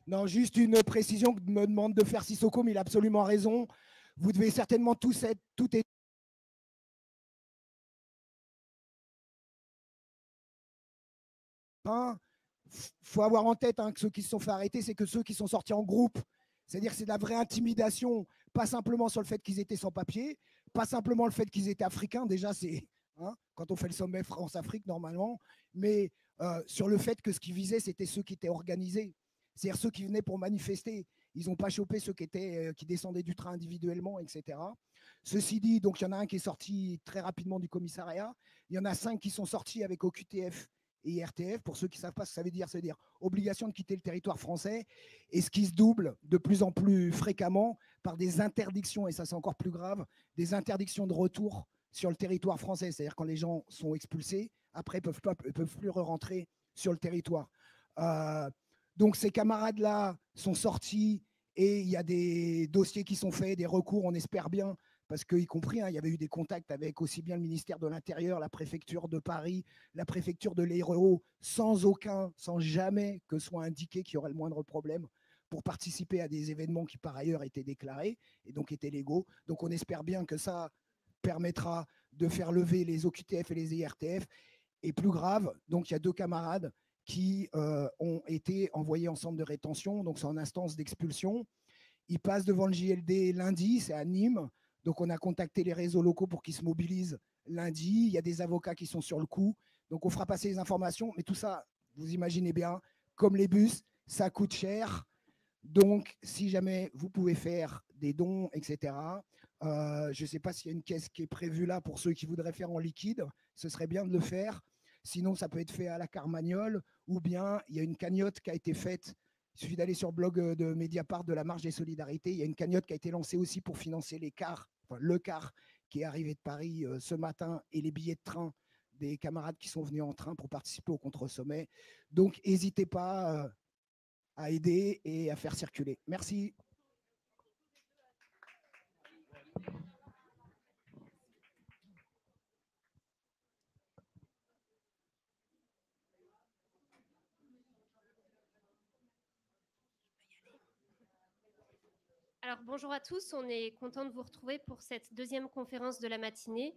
Non, juste une précision que me demande de faire Sissoko, mais il a absolument raison. Vous devez certainement tous être, tout est. Il faut avoir en tête que ceux qui se sont fait arrêter, c'est que ceux qui sont sortis en groupe. C'est-à-dire que c'est de la vraie intimidation, pas simplement sur le fait qu'ils étaient sans papier, pas simplement le fait qu'ils étaient africains, déjà c'est quand on fait le sommet France-Afrique normalement, mais sur le fait que ce qu'ils visaient, c'était ceux qui étaient organisés, c'est-à-dire ceux qui venaient pour manifester. Ils n'ont pas chopé ceux qui descendaient du train individuellement, etc. Ceci dit, donc il y en a un qui est sorti très rapidement du commissariat, il y en a 5 qui sont sortis avec OQTF et IRTF. Pour ceux qui ne savent pas ce que ça veut dire obligation de quitter le territoire français, et ce qui se double de plus en plus fréquemment par des interdictions, et ça c'est encore plus grave, des interdictions de retour sur le territoire français. C'est-à-dire quand les gens sont expulsés, après ils ne peuvent plus rentrer sur le territoire. Donc ces camarades-là sont sortis et il y a des dossiers qui sont faits, des recours, on espère bien, parce qu'y compris, il y avait eu des contacts avec aussi bien le ministère de l'Intérieur, la préfecture de Paris, la préfecture de l'Hérault, sans jamais que soit indiqué qu'il y aurait le moindre problème pour participer à des événements qui par ailleurs étaient déclarés et donc étaient légaux. Donc on espère bien que ça permettra de faire lever les OQTF et les IRTF. Et plus grave, donc il y a 2 camarades qui ont été envoyés en centre de rétention, donc c'est en instance d'expulsion. Ils passent devant le JLD lundi, c'est à Nîmes. Donc, on a contacté les réseaux locaux pour qu'ils se mobilisent lundi. Il y a des avocats qui sont sur le coup. Donc, on fera passer les informations. Mais tout ça, vous imaginez bien, comme les bus, ça coûte cher. Donc, si jamais vous pouvez faire des dons, etc., je ne sais pas s'il y a une caisse qui est prévue là pour ceux qui voudraient faire en liquide. Ce serait bien de le faire. Sinon, ça peut être fait à la Carmagnole. Ou bien, il y a une cagnotte qui a été faite. Il suffit d'aller sur le blog de Mediapart de la Marche des Solidarités. Il y a une cagnotte qui a été lancée aussi pour financer les cars, le car qui est arrivé de Paris ce matin et les billets de train des camarades qui sont venus en train pour participer au contre-sommet. Donc, n'hésitez pas à aider et à faire circuler. Merci. Alors, bonjour à tous, on est content de vous retrouver pour cette 2e conférence de la matinée.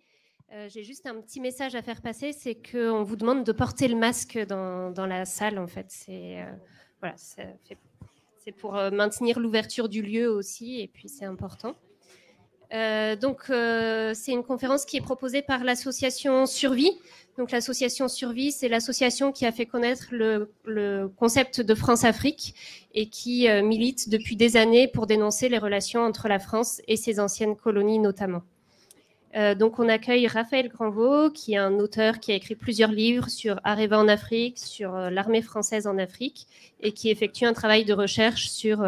J'ai juste un petit message à faire passer, c'est qu'on vous demande de porter le masque dans la salle, en fait. Voilà, c'est pour maintenir l'ouverture du lieu aussi, et puis c'est important. C'est une conférence qui est proposée par l'association Survie. Donc l'association Survie, c'est l'association qui a fait connaître le concept de France-Afrique et qui milite depuis des années pour dénoncer les relations entre la France et ses anciennes colonies notamment. Donc on accueille Raphaël Granvaux, qui est un auteur qui a écrit plusieurs livres sur Areva en Afrique, sur l'armée française en Afrique, et qui effectue un travail de recherche sur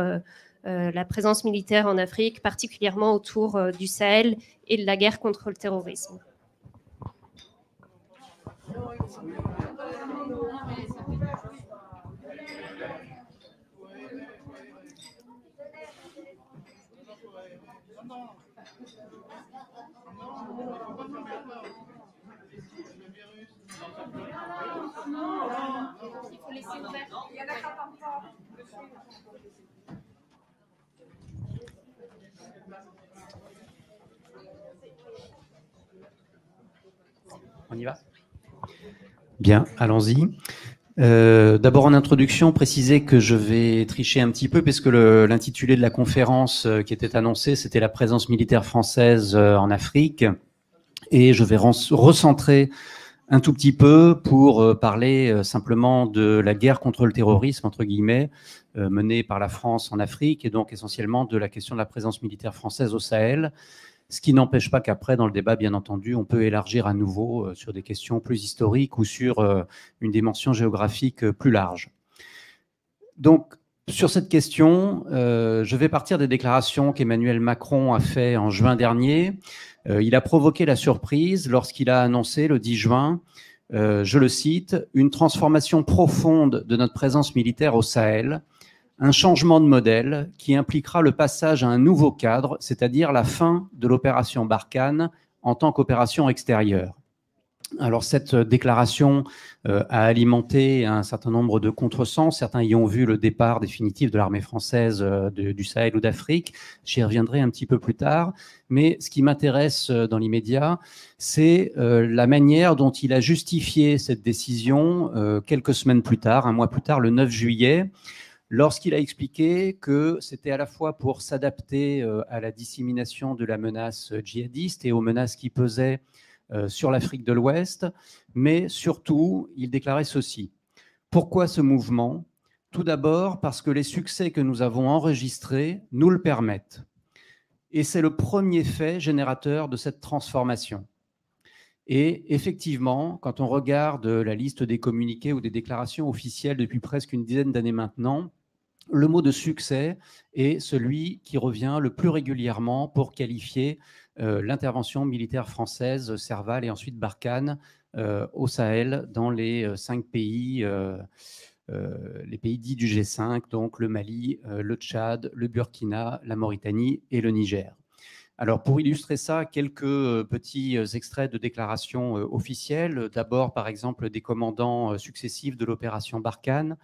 la présence militaire en Afrique, particulièrement autour du Sahel et de la guerre contre le terrorisme. Il faut laisser ouvert. On y va ? Bien, allons-y. D'abord en introduction, préciser que je vais tricher un petit peu parce que l'intitulé de la conférence qui était annoncée, c'était la présence militaire française en Afrique. Et je vais recentrer un tout petit peu pour parler simplement de la guerre contre le terrorisme, entre guillemets, menée par la France en Afrique, et donc essentiellement de la question de la présence militaire française au Sahel. Ce qui n'empêche pas qu'après, dans le débat, bien entendu, on peut élargir à nouveau sur des questions plus historiques ou sur une dimension géographique plus large. Donc, sur cette question, je vais partir des déclarations qu'Emmanuel Macron a faites en juin dernier. Il a provoqué la surprise lorsqu'il a annoncé le 10 juin, je le cite, « une transformation profonde de notre présence militaire au Sahel ». Un changement de modèle qui impliquera le passage à un nouveau cadre, c'est-à-dire la fin de l'opération Barkhane en tant qu'opération extérieure. Alors cette déclaration a alimenté un certain nombre de contresens. Certains y ont vu le départ définitif de l'armée française du Sahel ou d'Afrique. J'y reviendrai un petit peu plus tard. Mais ce qui m'intéresse dans l'immédiat, c'est la manière dont il a justifié cette décision quelques semaines plus tard, un mois plus tard, le 9 juillet, lorsqu'il a expliqué que c'était à la fois pour s'adapter à la dissémination de la menace djihadiste et aux menaces qui pesaient sur l'Afrique de l'Ouest, mais surtout, il déclarait ceci. Pourquoi ce mouvement? Tout d'abord parce que les succès que nous avons enregistrés nous le permettent. Et c'est le premier fait générateur de cette transformation. Et effectivement, quand on regarde la liste des communiqués ou des déclarations officielles depuis presque une dizaine d'années maintenant, le mot de succès est celui qui revient le plus régulièrement pour qualifier l'intervention militaire française, Serval et ensuite Barkhane, au Sahel, dans les 5 pays, les pays dits du G5, donc le Mali, le Tchad, le Burkina, la Mauritanie et le Niger. Alors, pour illustrer ça, quelques petits extraits de déclarations officielles. D'abord, par exemple, des commandants successifs de l'opération Barkhane.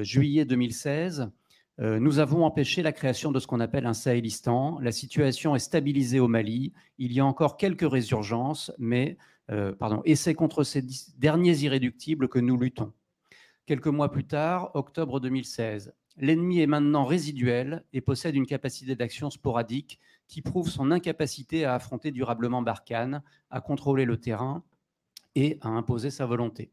Juillet 2016, nous avons empêché la création de ce qu'on appelle un Sahélistan. La situation est stabilisée au Mali. Il y a encore quelques résurgences, mais et c'est contre ces derniers irréductibles que nous luttons. Quelques mois plus tard, octobre 2016, l'ennemi est maintenant résiduel et possède une capacité d'action sporadique qui prouve son incapacité à affronter durablement Barkhane, à contrôler le terrain et à imposer sa volonté.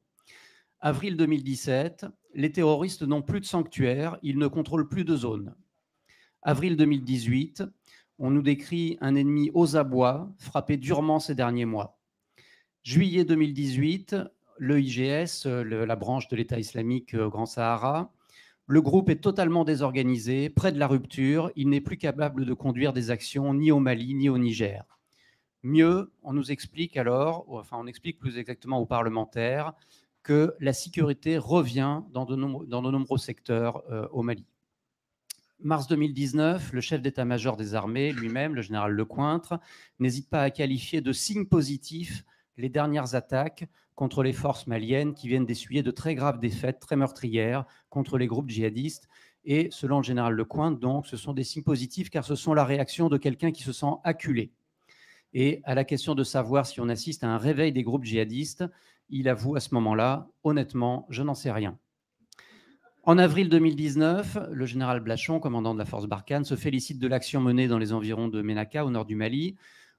Avril 2017, les terroristes n'ont plus de sanctuaire, ils ne contrôlent plus de zone. Avril 2018, on nous décrit un ennemi aux abois, frappé durement ces derniers mois. Juillet 2018, le IGS, la branche de l'État islamique Grand Sahara, le groupe est totalement désorganisé, près de la rupture, il n'est plus capable de conduire des actions ni au Mali ni au Niger. Mieux, on nous explique alors, enfin on explique plus exactement aux parlementaires, que la sécurité revient dans de nombreux secteurs au Mali. Mars 2019, le chef d'état-major des armées, lui-même, le général Lecointre, n'hésite pas à qualifier de signe positif les dernières attaques contre les forces maliennes qui viennent d'essuyer de très graves défaites, très meurtrières, contre les groupes djihadistes. Et selon le général Lecointre, donc, ce sont des signes positifs car ce sont la réaction de quelqu'un qui se sent acculé. Et à la question de savoir si on assiste à un réveil des groupes djihadistes, il avoue à ce moment-là, honnêtement, je n'en sais rien. En avril 2019, le général Blachon, commandant de la force Barkhane, se félicite de l'action menée dans les environs de Ménaka, au nord du Mali,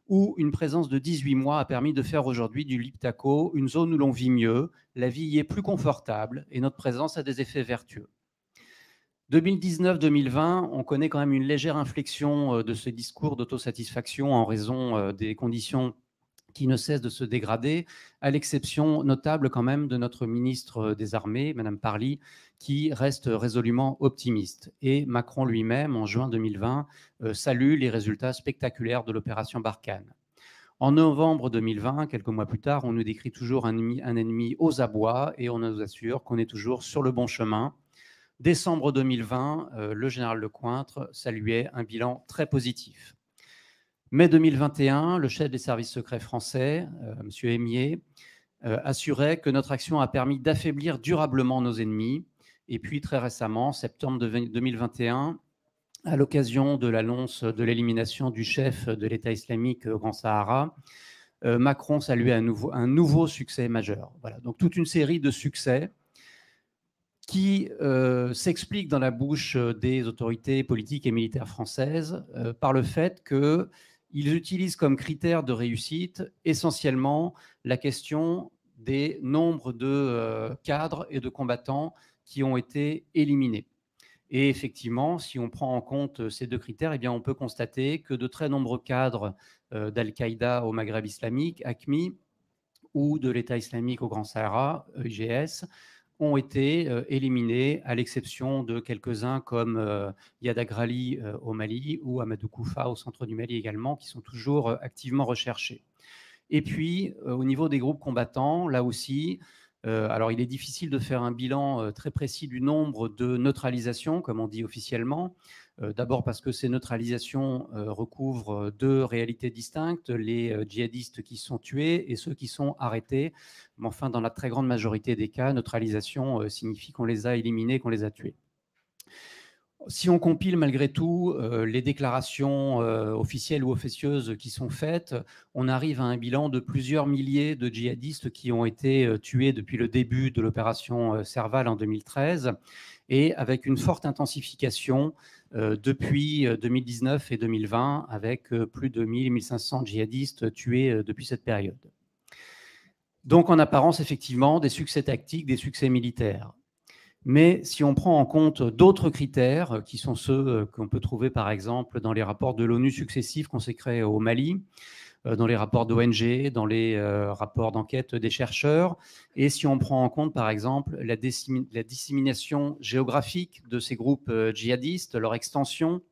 où une présence de 18 mois a permis de faire aujourd'hui du Liptako une zone où l'on vit mieux, la vie y est plus confortable et notre présence a des effets vertueux. 2019-2020, on connaît quand même une légère inflexion de ce discours d'autosatisfaction en raison des conditions qui ne cessent de se dégrader, à l'exception notable quand même de notre ministre des Armées, Mme Parly, qui reste résolument optimiste. Et Macron lui-même, en juin 2020, salue les résultats spectaculaires de l'opération Barkhane. En novembre 2020, quelques mois plus tard, on nous décrit toujours un ennemi aux abois et on nous assure qu'on est toujours sur le bon chemin. Décembre 2020, le général Lecointre saluait un bilan très positif. Mai 2021, le chef des services secrets français, M. Aimier, assurait que notre action a permis d'affaiblir durablement nos ennemis. Et puis très récemment, septembre 2021, à l'occasion de l'annonce de l'élimination du chef de l'État islamique au Grand Sahara, Macron saluait un nouveau succès majeur. Voilà, donc toute une série de succès qui s'expliquent dans la bouche des autorités politiques et militaires françaises par le fait qu'ils utilisent comme critère de réussite essentiellement la question des nombres de cadres et de combattants qui ont été éliminés. Et effectivement, si on prend en compte ces deux critères, eh bien, on peut constater que de très nombreux cadres d'Al-Qaïda au Maghreb islamique, AQMI, ou de l'État islamique au Grand Sahara, IGS, ont été éliminés, à l'exception de quelques-uns comme Yad Agrali au Mali ou Amadou Koufa au centre du Mali également, qui sont toujours activement recherchés. Et puis, au niveau des groupes combattants, là aussi, Alors, il est difficile de faire un bilan très précis du nombre de neutralisations, comme on dit officiellement. D'abord parce que ces neutralisations recouvrent deux réalités distinctes, les djihadistes qui sont tués et ceux qui sont arrêtés. Mais enfin, dans la très grande majorité des cas, neutralisation signifie qu'on les a éliminés, qu'on les a tués. Si on compile malgré tout les déclarations officielles ou officieuses qui sont faites, on arrive à un bilan de plusieurs milliers de djihadistes qui ont été tués depuis le début de l'opération Serval en 2013 et avec une forte intensification depuis 2019 et 2020 avec plus de 1000-1500 djihadistes tués depuis cette période. Donc en apparence, effectivement, des succès tactiques, des succès militaires. Mais si on prend en compte d'autres critères, qui sont ceux qu'on peut trouver par exemple dans les rapports de l'ONU successifs consacrés au Mali, dans les rapports d'ONG, dans les rapports d'enquête des chercheurs, et si on prend en compte par exemple la dissémination géographique de ces groupes djihadistes, leur extension,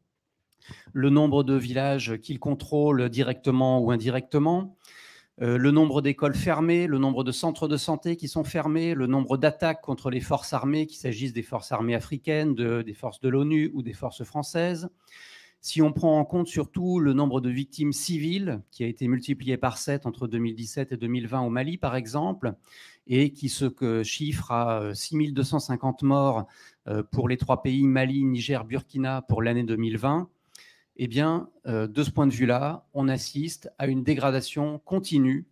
le nombre de villages qu'ils contrôlent directement ou indirectement, le nombre d'écoles fermées, le nombre de centres de santé qui sont fermés, le nombre d'attaques contre les forces armées, qu'il s'agisse des forces armées africaines, des forces de l'ONU ou des forces françaises. Si on prend en compte surtout le nombre de victimes civiles, qui a été multiplié par 7 entre 2017 et 2020 au Mali, par exemple, et qui se chiffre à 6250 morts pour les trois pays, Mali, Niger, Burkina, pour l'année 2020, eh bien, de ce point de vue-là, on assiste à une dégradation continue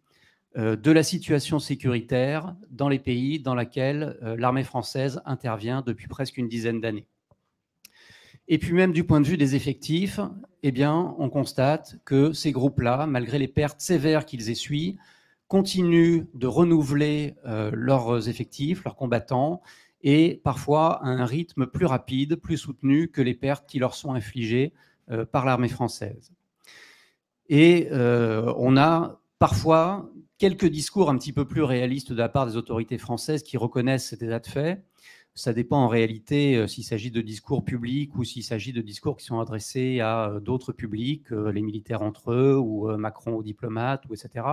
de la situation sécuritaire dans les pays dans lesquels l'armée française intervient depuis presque une dizaine d'années. Et puis même du point de vue des effectifs, eh bien, on constate que ces groupes-là, malgré les pertes sévères qu'ils essuient, continuent de renouveler leurs effectifs, leurs combattants, et parfois à un rythme plus rapide, plus soutenu que les pertes qui leur sont infligées par l'armée française. Et on a parfois quelques discours un petit peu plus réalistes de la part des autorités françaises qui reconnaissent cet état de fait. Ça dépend en réalité s'il s'agit de discours publics ou s'il s'agit de discours qui sont adressés à d'autres publics, les militaires entre eux ou Macron aux diplomates, ou etc.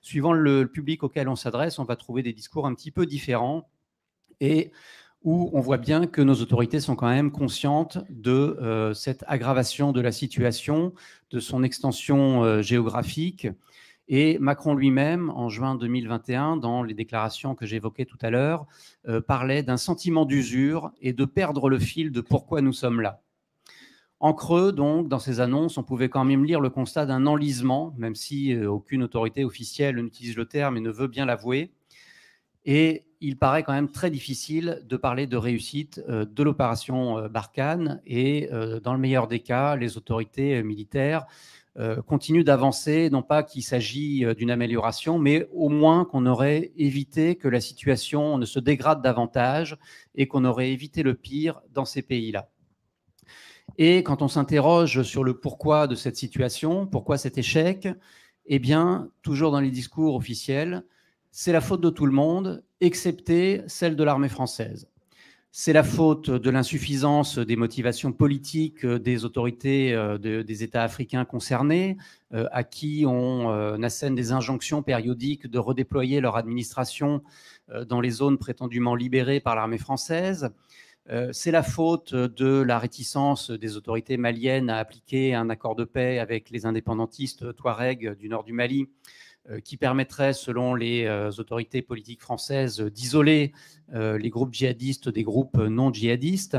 Suivant le public auquel on s'adresse, on va trouver des discours un petit peu différents et où on voit bien que nos autorités sont quand même conscientes de cette aggravation de la situation, de son extension géographique. Et Macron lui-même, en juin 2021, dans les déclarations que j'évoquais tout à l'heure, parlait d'un sentiment d'usure et de perdre le fil de pourquoi nous sommes là. En creux, donc, dans ces annonces, on pouvait quand même lire le constat d'un enlisement, même si aucune autorité officielle n'utilise le terme et ne veut bien l'avouer. Et il paraît quand même très difficile de parler de réussite de l'opération Barkhane. Et dans le meilleur des cas, les autorités militaires continuent d'avancer, non pas qu'il s'agit d'une amélioration, mais au moins qu'on aurait évité que la situation ne se dégrade davantage et qu'on aurait évité le pire dans ces pays-là. Et quand on s'interroge sur le pourquoi de cette situation, pourquoi cet échec, eh bien, toujours dans les discours officiels, c'est la faute de tout le monde, excepté celle de l'armée française. C'est la faute de l'insuffisance des motivations politiques des autorités des États africains concernés, à qui on assène des injonctions périodiques de redéployer leur administration dans les zones prétendument libérées par l'armée française. C'est la faute de la réticence des autorités maliennes à appliquer un accord de paix avec les indépendantistes touaregs du nord du Mali, qui permettrait, selon les autorités politiques françaises, d'isoler les groupes djihadistes des groupes non djihadistes.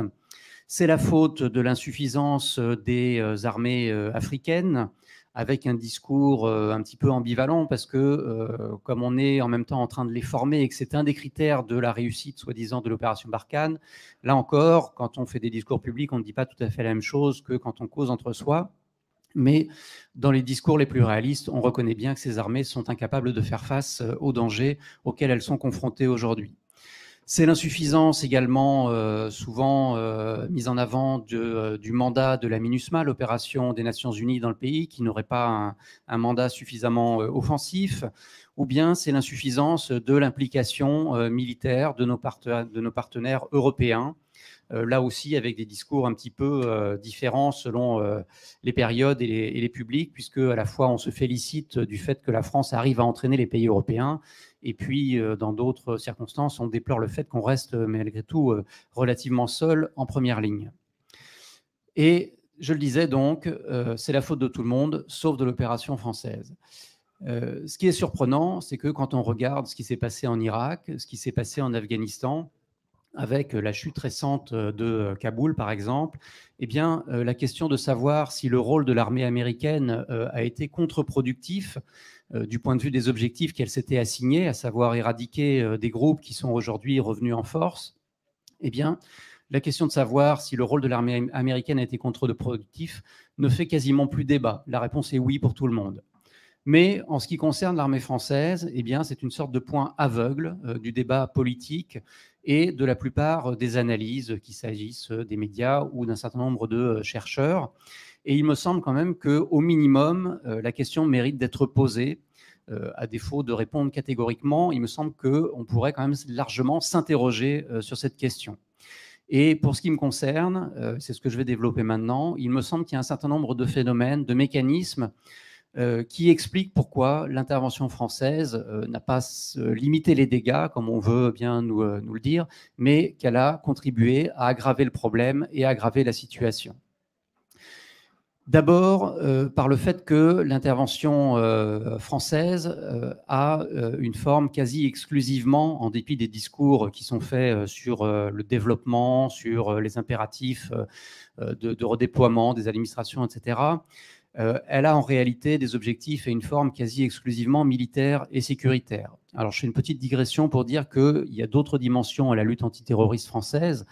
C'est la faute de l'insuffisance des armées africaines, avec un discours un petit peu ambivalent, parce que comme on est en même temps en train de les former et que c'est un des critères de la réussite, soi-disant, de l'opération Barkhane, là encore, quand on fait des discours publics, on ne dit pas tout à fait la même chose que quand on cause entre soi. Mais dans les discours les plus réalistes, on reconnaît bien que ces armées sont incapables de faire face aux dangers auxquels elles sont confrontées aujourd'hui. C'est l'insuffisance également souvent mise en avant du mandat de la MINUSMA, l'opération des Nations Unies dans le pays, qui n'aurait pas un mandat suffisamment offensif, ou bien c'est l'insuffisance de l'implication militaire de nos partenaires européens, là aussi avec des discours un petit peu différents selon les périodes et les publics, puisque à la fois on se félicite du fait que la France arrive à entraîner les pays européens, et puis dans d'autres circonstances, on déplore le fait qu'on reste malgré tout relativement seul en première ligne. Et je le disais donc, c'est la faute de tout le monde, sauf de l'opération française. Ce qui est surprenant, c'est que quand on regarde ce qui s'est passé en Irak, ce qui s'est passé en Afghanistan, avec la chute récente de Kaboul, par exemple, eh bien, la question de savoir si le rôle de l'armée américaine a été contre-productif du point de vue des objectifs qu'elle s'était assignés, à savoir éradiquer des groupes qui sont aujourd'hui revenus en force, eh bien, la question de savoir si le rôle de l'armée américaine a été contre-productif ne fait quasiment plus débat. La réponse est oui pour tout le monde. Mais en ce qui concerne l'armée française, eh bien, c'est une sorte de point aveugle du débat politique et de la plupart des analyses, qu'il s'agisse des médias ou d'un certain nombre de chercheurs. Et il me semble quand même qu'au minimum, la question mérite d'être posée. À défaut de répondre catégoriquement, il me semble qu'on pourrait quand même largement s'interroger sur cette question. Et pour ce qui me concerne, c'est ce que je vais développer maintenant, il me semble qu'il y a un certain nombre de phénomènes, de mécanismes qui expliquent pourquoi l'intervention française n'a pas limité les dégâts, comme on veut bien nous le dire, mais qu'elle a contribué à aggraver le problème et à aggraver la situation. D'abord, par le fait que l'intervention française a une forme quasi exclusivement, en dépit des discours qui sont faits sur le développement, sur les impératifs de redéploiement des administrations, etc., elle a en réalité des objectifs et une forme quasi exclusivement militaire et sécuritaire. Alors, je fais une petite digression pour dire qu'il y a d'autres dimensions à la lutte antiterroriste française,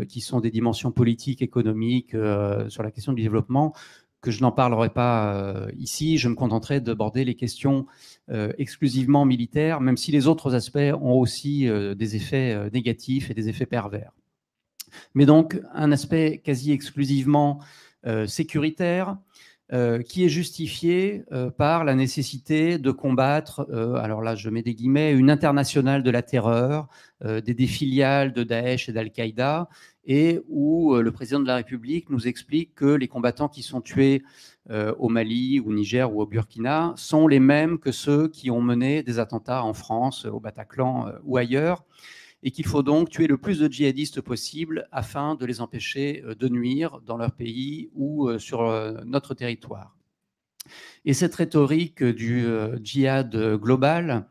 qui sont des dimensions politiques, économiques, sur la question du développement, que je n'en parlerai pas ici. Je me contenterai d'aborder les questions exclusivement militaires, même si les autres aspects ont aussi des effets négatifs et des effets pervers. Mais donc, un aspect quasi exclusivement sécuritaire, qui est justifié par la nécessité de combattre, alors là je mets des guillemets, une internationale de la terreur, des filiales de Daesh et d'Al-Qaïda, et où le président de la République nous explique que les combattants qui sont tués au Mali, au Niger ou au Burkina sont les mêmes que ceux qui ont mené des attentats en France, au Bataclan ou ailleurs, et qu'il faut donc tuer le plus de djihadistes possible afin de les empêcher de nuire dans leur pays ou sur notre territoire. Et cette rhétorique du djihad global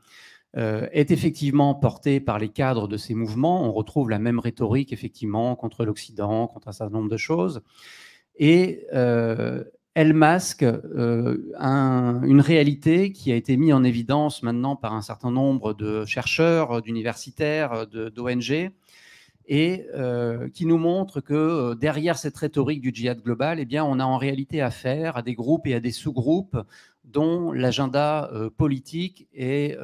est effectivement portée par les cadres de ces mouvements. On retrouve la même rhétorique, effectivement, contre l'Occident, contre un certain nombre de choses. Et elle masque une réalité qui a été mise en évidence maintenant par un certain nombre de chercheurs, d'universitaires, d'ONG, et qui nous montre que derrière cette rhétorique du djihad global, eh bien, on a en réalité affaire à des groupes et à des sous-groupes dont l'agenda politique est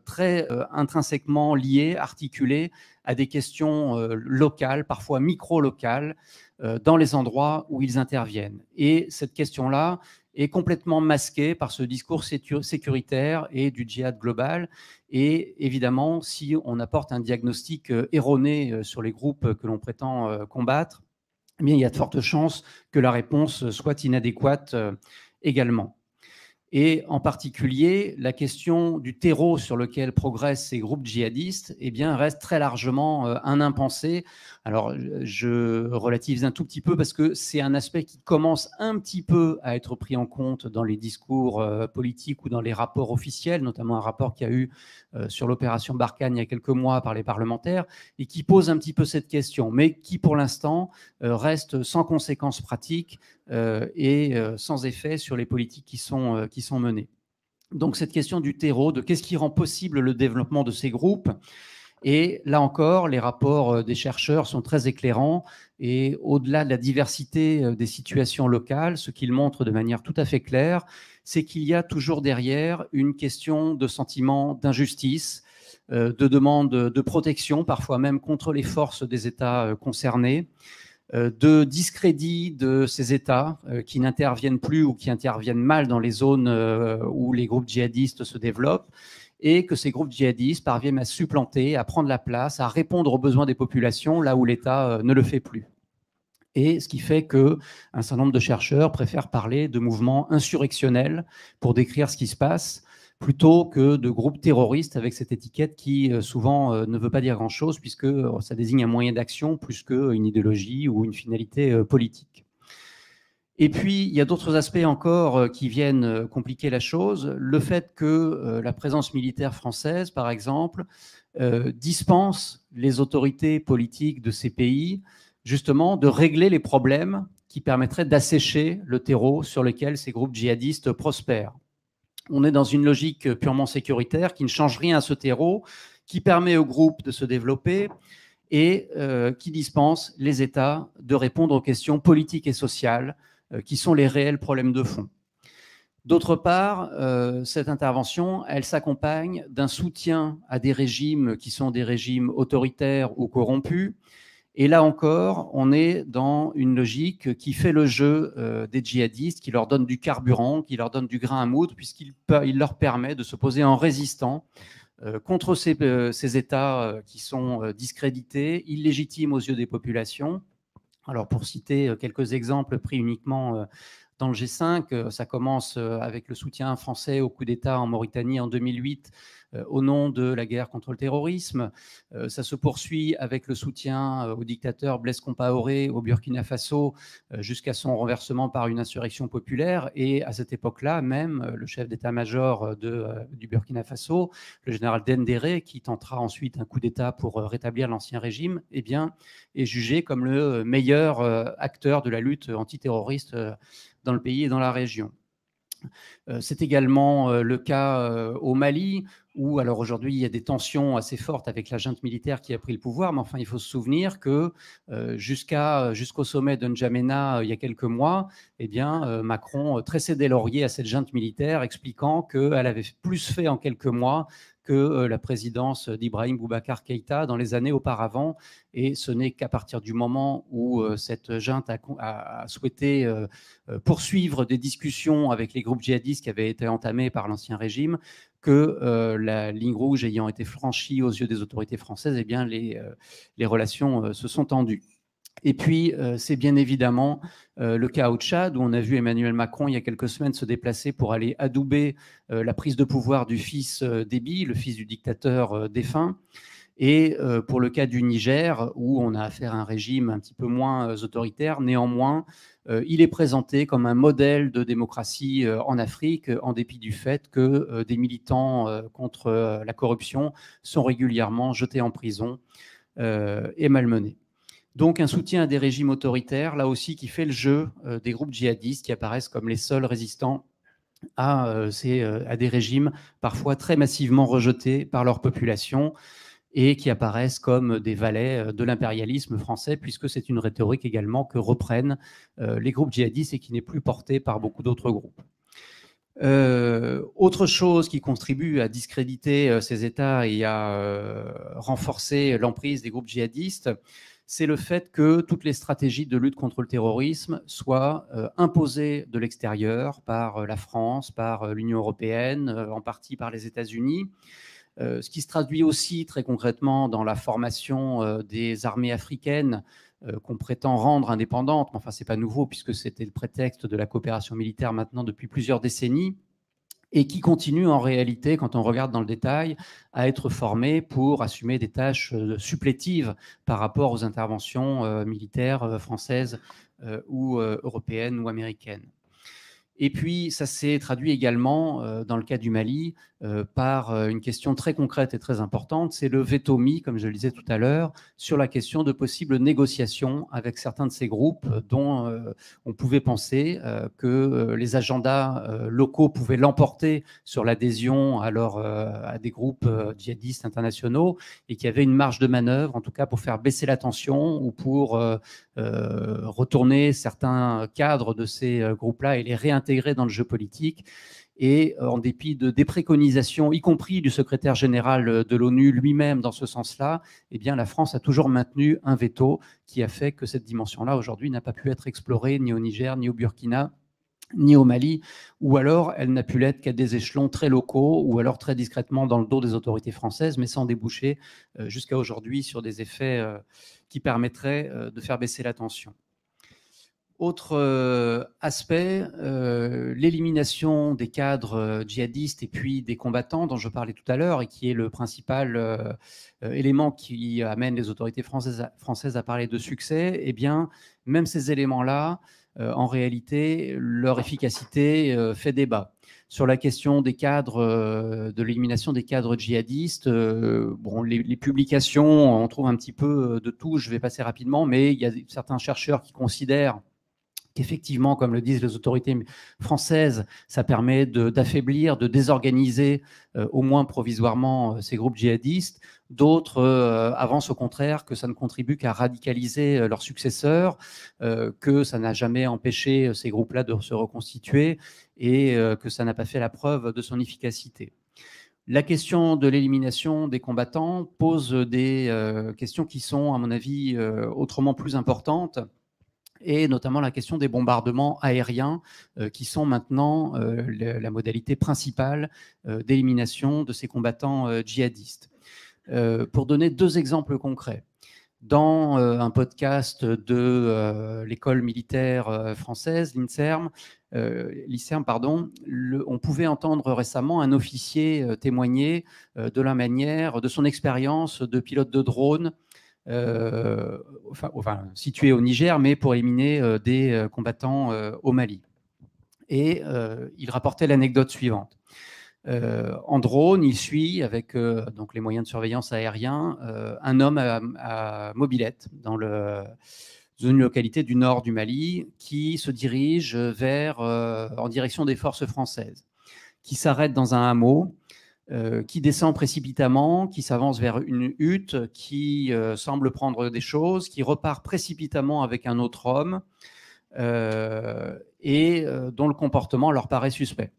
très intrinsèquement lié, articulé à des questions locales, parfois micro-locales, dans les endroits où ils interviennent. Et cette question-là est complètement masquée par ce discours sécuritaire et du djihad global. Et évidemment, si on apporte un diagnostic erroné sur les groupes que l'on prétend combattre, eh bien, il y a de fortes chances que la réponse soit inadéquate également. Et en particulier, la question du terreau sur lequel progressent ces groupes djihadistes, eh bien, reste très largement un impensé. Alors, je relativise un tout petit peu parce que c'est un aspect qui commence un petit peu à être pris en compte dans les discours politiques ou dans les rapports officiels, notamment un rapport qu'il y a eu sur l'opération Barkhane il y a quelques mois par les parlementaires, et qui pose un petit peu cette question, mais qui pour l'instant reste sans conséquences pratiques et sans effet sur les politiques qui sont menées. Donc cette question du terreau, de qu'est-ce qui rend possible le développement de ces groupes, et là encore, les rapports des chercheurs sont très éclairants, et au-delà de la diversité des situations locales, ce qu'ils montrent de manière tout à fait claire, c'est qu'il y a toujours derrière une question de sentiment d'injustice, de demande de protection, parfois même contre les forces des États concernés, de discrédit de ces États qui n'interviennent plus ou qui interviennent mal dans les zones où les groupes djihadistes se développent, et que ces groupes djihadistes parviennent à supplanter, à prendre la place, à répondre aux besoins des populations là où l'État ne le fait plus. Et ce qui fait qu'un certain nombre de chercheurs préfèrent parler de mouvements insurrectionnels pour décrire ce qui se passe, plutôt que de groupes terroristes avec cette étiquette qui souvent ne veut pas dire grand-chose, puisque ça désigne un moyen d'action plus qu'une idéologie ou une finalité politique. Et puis, il y a d'autres aspects encore qui viennent compliquer la chose. Le fait que la présence militaire française, par exemple, dispense les autorités politiques de ces pays justement de régler les problèmes qui permettraient d'assécher le terreau sur lequel ces groupes djihadistes prospèrent. On est dans une logique purement sécuritaire qui ne change rien à ce terreau, qui permet aux groupes de se développer et qui dispense les États de répondre aux questions politiques et sociales qui sont les réels problèmes de fond. D'autre part, cette intervention, elle s'accompagne d'un soutien à des régimes qui sont des régimes autoritaires ou corrompus. Et là encore, on est dans une logique qui fait le jeu des djihadistes, qui leur donne du carburant, qui leur donne du grain à moudre, puisqu'il leur permet de se poser en résistant contre ces États qui sont discrédités, illégitimes aux yeux des populations. Alors, pour citer quelques exemples pris uniquement dans le G5, ça commence avec le soutien français au coup d'État en Mauritanie en 2008 au nom de la guerre contre le terrorisme. Ça se poursuit avec le soutien au dictateur Blaise Compaoré au Burkina Faso jusqu'à son renversement par une insurrection populaire. Et à cette époque-là, même le chef d'état-major du Burkina Faso, le général Dendéré, qui tentera ensuite un coup d'État pour rétablir l'ancien régime, eh bien, est jugé comme le meilleur acteur de la lutte antiterroriste dans le pays et dans la région. C'est également le cas au Mali, où alors aujourd'hui il y a des tensions assez fortes avec la junte militaire qui a pris le pouvoir, mais enfin il faut se souvenir que jusqu'au sommet de N'Djamena il y a quelques mois, eh bien, Macron tressait des lauriers à cette junte militaire, expliquant qu'elle avait plus fait en quelques mois que la présidence d'Ibrahim Boubacar Keïta dans les années auparavant. Et ce n'est qu'à partir du moment où cette junte a souhaité poursuivre des discussions avec les groupes djihadistes qui avaient été entamées par l'ancien régime que la ligne rouge ayant été franchie aux yeux des autorités françaises, eh bien, les relations se sont tendues. Et puis, c'est bien évidemment le cas au Tchad, où on a vu Emmanuel Macron, il y a quelques semaines, se déplacer pour aller adouber la prise de pouvoir du fils Déby, le fils du dictateur défunt. Et pour le cas du Niger, où on a affaire à un régime un petit peu moins autoritaire, néanmoins, il est présenté comme un modèle de démocratie en Afrique, en dépit du fait que des militants contre la corruption sont régulièrement jetés en prison et malmenés. Donc un soutien à des régimes autoritaires, là aussi, qui fait le jeu des groupes djihadistes qui apparaissent comme les seuls résistants à des régimes parfois très massivement rejetés par leur population et qui apparaissent comme des valets de l'impérialisme français, puisque c'est une rhétorique également que reprennent les groupes djihadistes et qui n'est plus portée par beaucoup d'autres groupes. Autre chose qui contribue à discréditer ces États et à renforcer l'emprise des groupes djihadistes, c'est le fait que toutes les stratégies de lutte contre le terrorisme soient imposées de l'extérieur par la France, par l'Union européenne, en partie par les États-Unis, ce qui se traduit aussi très concrètement dans la formation des armées africaines qu'on prétend rendre indépendantes. Mais enfin, ce n'est pas nouveau puisque c'était le prétexte de la coopération militaire maintenant depuis plusieurs décennies, et qui continue en réalité, quand on regarde dans le détail, à être formé pour assumer des tâches supplétives par rapport aux interventions militaires françaises ou européennes ou américaines. Et puis, ça s'est traduit également, dans le cas du Mali, par une question très concrète et très importante, c'est le veto mis, comme je le disais tout à l'heure, sur la question de possibles négociations avec certains de ces groupes dont on pouvait penser que les agendas locaux pouvaient l'emporter sur l'adhésion à des groupes djihadistes internationaux et qu'il y avait une marge de manœuvre, en tout cas pour faire baisser la tension ou pour retourner certains cadres de ces groupes-là et les réintégrer dans le jeu politique. Et en dépit des préconisations, y compris du secrétaire général de l'ONU lui-même dans ce sens-là, eh bien, la France a toujours maintenu un veto qui a fait que cette dimension-là, aujourd'hui, n'a pas pu être explorée ni au Niger, ni au Burkina, ni au Mali, ou alors elle n'a pu l'être qu'à des échelons très locaux, ou alors très discrètement dans le dos des autorités françaises, mais sans déboucher jusqu'à aujourd'hui sur des effets qui permettraient de faire baisser la tension. Autre aspect, l'élimination des cadres djihadistes et puis des combattants dont je parlais tout à l'heure et qui est le principal élément qui amène les autorités françaises à parler de succès. Eh bien, même ces éléments-là, en réalité, leur efficacité fait débat. Sur la question des cadres, de l'élimination des cadres djihadistes, bon, les publications, on trouve un petit peu de tout, je vais passer rapidement, mais il y a certains chercheurs qui considèrent qu'effectivement, comme le disent les autorités françaises, ça permet d'affaiblir, de désorganiser, au moins provisoirement, ces groupes djihadistes. D'autres avancent au contraire que ça ne contribue qu'à radicaliser leurs successeurs, que ça n'a jamais empêché ces groupes-là de se reconstituer et que ça n'a pas fait la preuve de son efficacité. La question de l'élimination des combattants pose des questions qui sont, à mon avis, autrement plus importantes, et notamment la question des bombardements aériens qui sont maintenant la modalité principale d'élimination de ces combattants djihadistes. Pour donner 2 exemples concrets, dans un podcast de l'école militaire française, l'INSERM, on pouvait entendre récemment un officier témoigner de la manière, de son expérience de pilote de drone, situé au Niger, mais pour éliminer des combattants au Mali. Et il rapportait l'anecdote suivante. En drone, il suit avec donc les moyens de surveillance aériens un homme à mobilette dans une localité du nord du Mali qui se dirige en direction des forces françaises, qui s'arrête dans un hameau, qui descend précipitamment, qui s'avance vers une hutte, qui semble prendre des choses, qui repart précipitamment avec un autre homme et dont le comportement leur paraît suspect.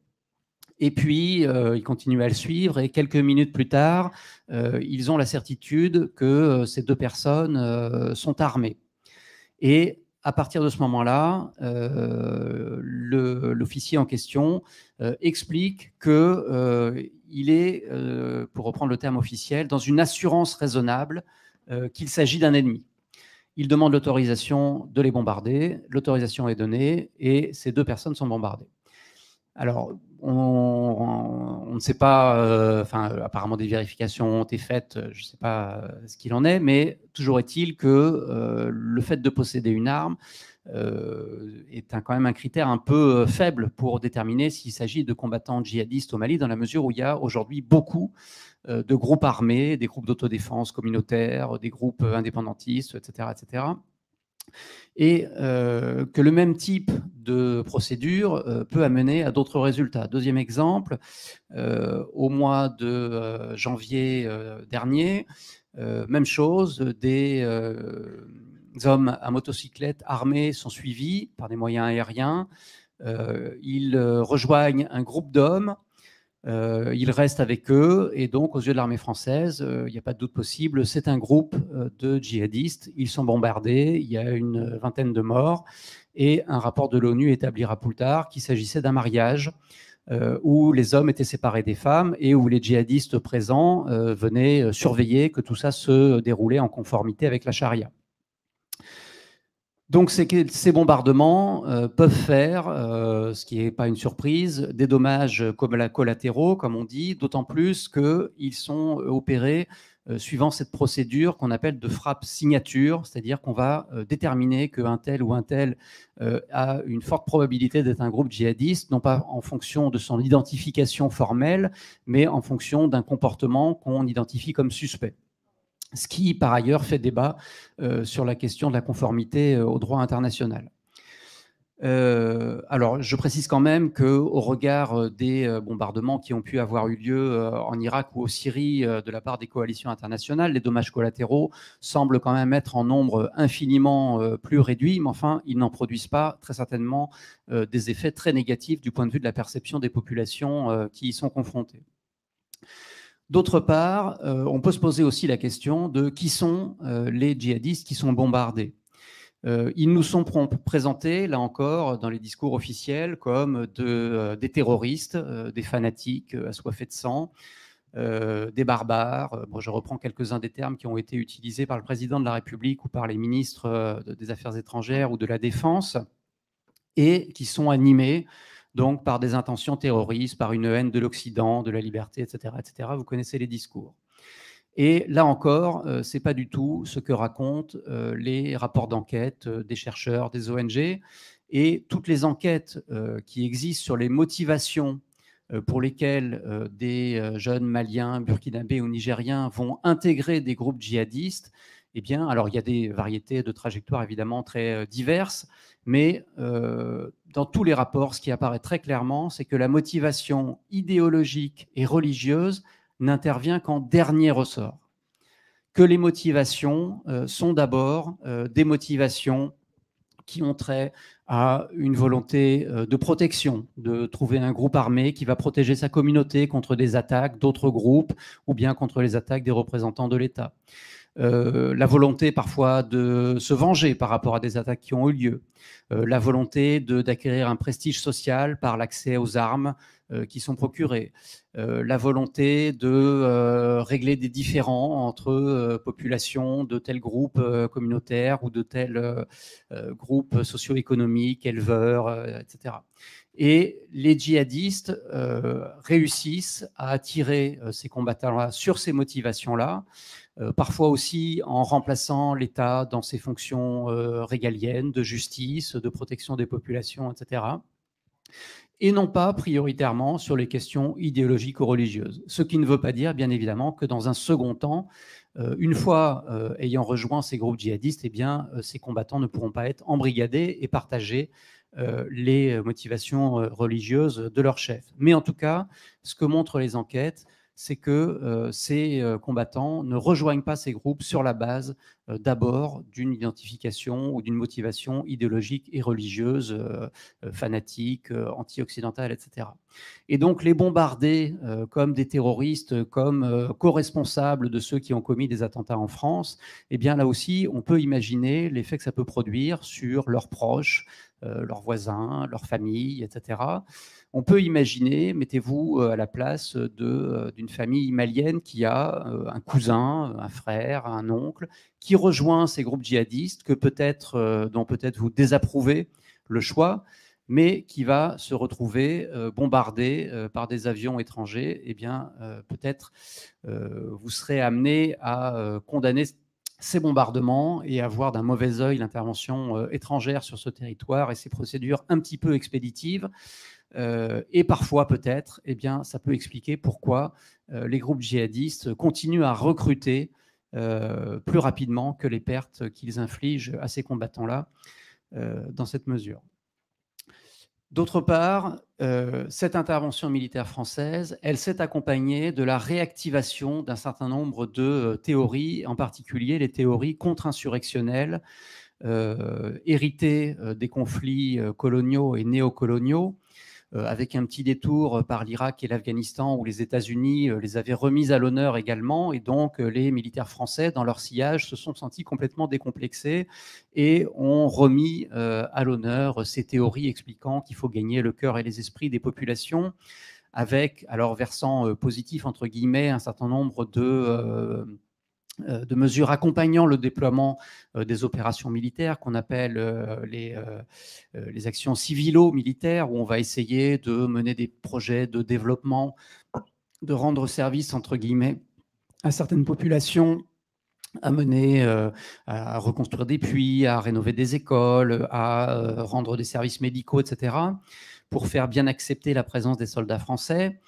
Et puis, ils continuent à le suivre et quelques minutes plus tard, ils ont la certitude que ces 2 personnes sont armées. Et à partir de ce moment-là, l'officier en question explique qu'il est, pour reprendre le terme officiel, dans une assurance raisonnable qu'il s'agit d'un ennemi. Il demande l'autorisation de les bombarder, l'autorisation est donnée et ces 2 personnes sont bombardées. Alors, on ne sait pas, apparemment des vérifications ont été faites, je ne sais pas ce qu'il en est, mais toujours est-il que le fait de posséder une arme est quand même un critère un peu faible pour déterminer s'il s'agit de combattants djihadistes au Mali, dans la mesure où il y a aujourd'hui beaucoup de groupes armés, des groupes d'autodéfense communautaires, des groupes indépendantistes, etc., etc., et que le même type de procédure peut amener à d'autres résultats. Deuxième exemple, au mois de janvier dernier, même chose, des hommes à motocyclette armés sont suivis par des moyens aériens. Ils rejoignent un groupe d'hommes. Ils restent avec eux et donc aux yeux de l'armée française, il n'y a pas de doute possible, c'est un groupe de djihadistes. Ils sont bombardés, il y a une vingtaine de morts et un rapport de l'ONU établira plus tard qu'il s'agissait d'un mariage où les hommes étaient séparés des femmes et où les djihadistes présents venaient surveiller que tout ça se déroulait en conformité avec la charia. Donc ces bombardements peuvent faire, ce qui n'est pas une surprise, des dommages collatéraux, comme on dit, d'autant plus qu'ils sont opérés suivant cette procédure qu'on appelle de frappe signature, c'est-à-dire qu'on va déterminer qu'un tel ou un tel a une forte probabilité d'être un groupe djihadiste, non pas en fonction de son identification formelle, mais en fonction d'un comportement qu'on identifie comme suspect. Ce qui, par ailleurs, fait débat sur la question de la conformité au droit international. Alors, je précise quand même qu'au regard des bombardements qui ont pu avoir eu lieu en Irak ou au Syrie de la part des coalitions internationales, les dommages collatéraux semblent quand même être en nombre infiniment plus réduit, mais enfin, ils n'en produisent pas très certainement des effets très négatifs du point de vue de la perception des populations qui y sont confrontées. D'autre part, on peut se poser aussi la question de qui sont les djihadistes qui sont bombardés. Ils nous sont présentés, là encore, dans les discours officiels, comme des terroristes, des fanatiques assoiffés de sang, des barbares. Bon, je reprends quelques-uns des termes qui ont été utilisés par le président de la République ou par les ministres des Affaires étrangères ou de la Défense, et qui sont animés donc par des intentions terroristes, par une haine de l'Occident, de la liberté, etc., etc. Vous connaissez les discours. Et là encore, ce n'est pas du tout ce que racontent les rapports d'enquête des chercheurs, des ONG, et toutes les enquêtes qui existent sur les motivations pour lesquelles des jeunes Maliens, Burkinabés ou Nigériens vont intégrer des groupes djihadistes. Eh bien, alors il y a des variétés de trajectoires évidemment très diverses, mais dans tous les rapports, ce qui apparaît très clairement, c'est que la motivation idéologique et religieuse n'intervient qu'en dernier ressort. Que les motivations sont d'abord des motivations qui ont trait à une volonté de protection, de trouver un groupe armé qui va protéger sa communauté contre des attaques d'autres groupes ou bien contre les attaques des représentants de l'État. La volonté parfois de se venger par rapport à des attaques qui ont eu lieu, la volonté d'acquérir un prestige social par l'accès aux armes qui sont procurées, la volonté de régler des différends entre populations de tel groupe communautaire ou de tel groupe socio-économique, éleveurs, etc. Et les djihadistes réussissent à attirer ces combattants-là sur ces motivations-là, parfois aussi en remplaçant l'État dans ses fonctions régaliennes, de justice, de protection des populations, etc. Et non pas prioritairement sur les questions idéologiques ou religieuses. Ce qui ne veut pas dire, bien évidemment, que dans un second temps, une fois ayant rejoint ces groupes djihadistes, eh bien, ces combattants ne pourront pas être embrigadés et partager les motivations religieuses de leur chef. Mais en tout cas, ce que montrent les enquêtes, c'est que ces combattants ne rejoignent pas ces groupes sur la base d'abord d'une identification ou d'une motivation idéologique et religieuse, fanatique, anti-occidentale, etc. Et donc les bombarder comme des terroristes, comme co-responsables de ceux qui ont commis des attentats en France, eh bien là aussi, on peut imaginer l'effet que ça peut produire sur leurs proches, leurs voisins, leurs familles, etc. On peut imaginer, mettez-vous à la place d'une famille malienne qui a un cousin, un frère, un oncle, qui rejoint ces groupes djihadistes dont peut-être vous désapprouvez le choix, mais qui va se retrouver bombardé par des avions étrangers. Eh bien, peut-être vous serez amené à condamner ces bombardements et à voir d'un mauvais œil l'intervention étrangère sur ce territoire et ces procédures un petit peu expéditives. Et parfois, peut-être, eh bien, ça peut expliquer pourquoi les groupes djihadistes continuent à recruter plus rapidement que les pertes qu'ils infligent à ces combattants-là dans cette mesure. D'autre part, cette intervention militaire française, elle s'est accompagnée de la réactivation d'un certain nombre de théories, en particulier les théories contre-insurrectionnelles, héritées des conflits coloniaux et néocoloniaux, avec un petit détour par l'Irak et l'Afghanistan où les États-Unis les avaient remises à l'honneur également, et donc les militaires français, dans leur sillage, se sont sentis complètement décomplexés et ont remis à l'honneur ces théories expliquant qu'il faut gagner le cœur et les esprits des populations, avec, alors versant positif, entre guillemets, un certain nombre de mesures accompagnant le déploiement des opérations militaires qu'on appelle les actions civilo-militaires, où on va essayer de mener des projets de développement, de rendre service, entre guillemets, à certaines populations, à mener, à reconstruire des puits, à rénover des écoles, à rendre des services médicaux, etc., pour faire bien accepter la présence des soldats français.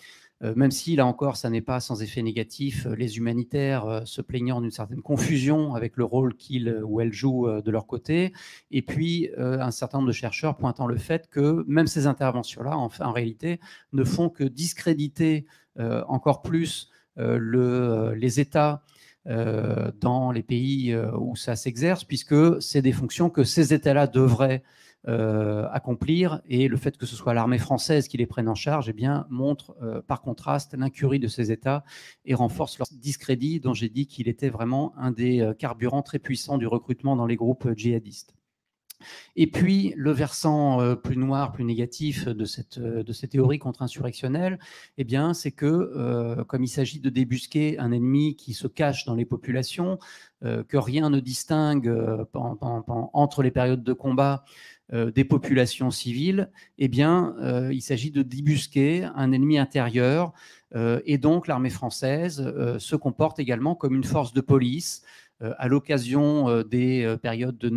Même si, là encore, ça n'est pas sans effet négatif, les humanitaires se plaignant d'une certaine confusion avec le rôle qu'ils ou elles jouent de leur côté, et puis un certain nombre de chercheurs pointant le fait que même ces interventions-là, en réalité, ne font que discréditer encore plus les États dans les pays où ça s'exerce, puisque c'est des fonctions que ces États-là devraient accomplir, et le fait que ce soit l'armée française qui les prenne en charge, eh bien, montre par contraste l'incurie de ces États et renforce leur discrédit, dont j'ai dit qu'il était vraiment un des carburants très puissants du recrutement dans les groupes djihadistes. Et puis, le versant plus noir, plus négatif de ces théories contre-insurrectionnelles, eh bien, c'est que, comme il s'agit de débusquer un ennemi qui se cache dans les populations, que rien ne distingue entre les périodes de combat des populations civiles, eh bien, il s'agit de débusquer un ennemi intérieur, et donc l'armée française se comporte également comme une force de police, à l'occasion des périodes de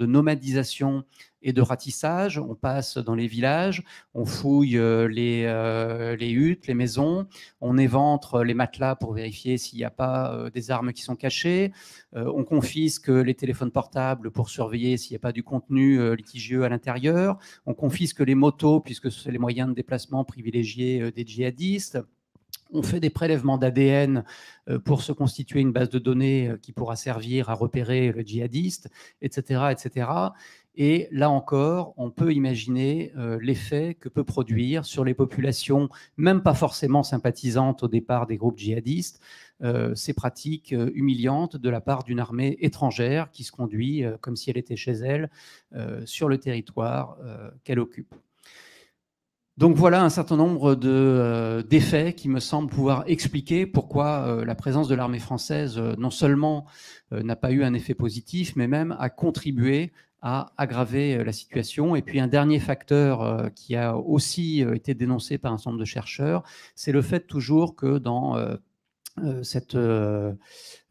nomadisation et de ratissage. On passe dans les villages, on fouille les huttes, les maisons, on éventre les matelas pour vérifier s'il n'y a pas des armes qui sont cachées, on confisque les téléphones portables pour surveiller s'il n'y a pas du contenu litigieux à l'intérieur, on confisque les motos puisque c'est les moyens de déplacement privilégiés des djihadistes. On fait des prélèvements d'ADN pour se constituer une base de données qui pourra servir à repérer le djihadiste, etc., etc. Et là encore, on peut imaginer l'effet que peut produire sur les populations, même pas forcément sympathisantes au départ des groupes djihadistes, ces pratiques humiliantes de la part d'une armée étrangère qui se conduit comme si elle était chez elle sur le territoire qu'elle occupe. Donc voilà un certain nombre d'effets qui me semblent pouvoir expliquer pourquoi la présence de l'armée française non seulement n'a pas eu un effet positif, mais même a contribué à aggraver la situation. Et puis un dernier facteur qui a aussi été dénoncé par un certain nombre de chercheurs, c'est le fait toujours que dans cette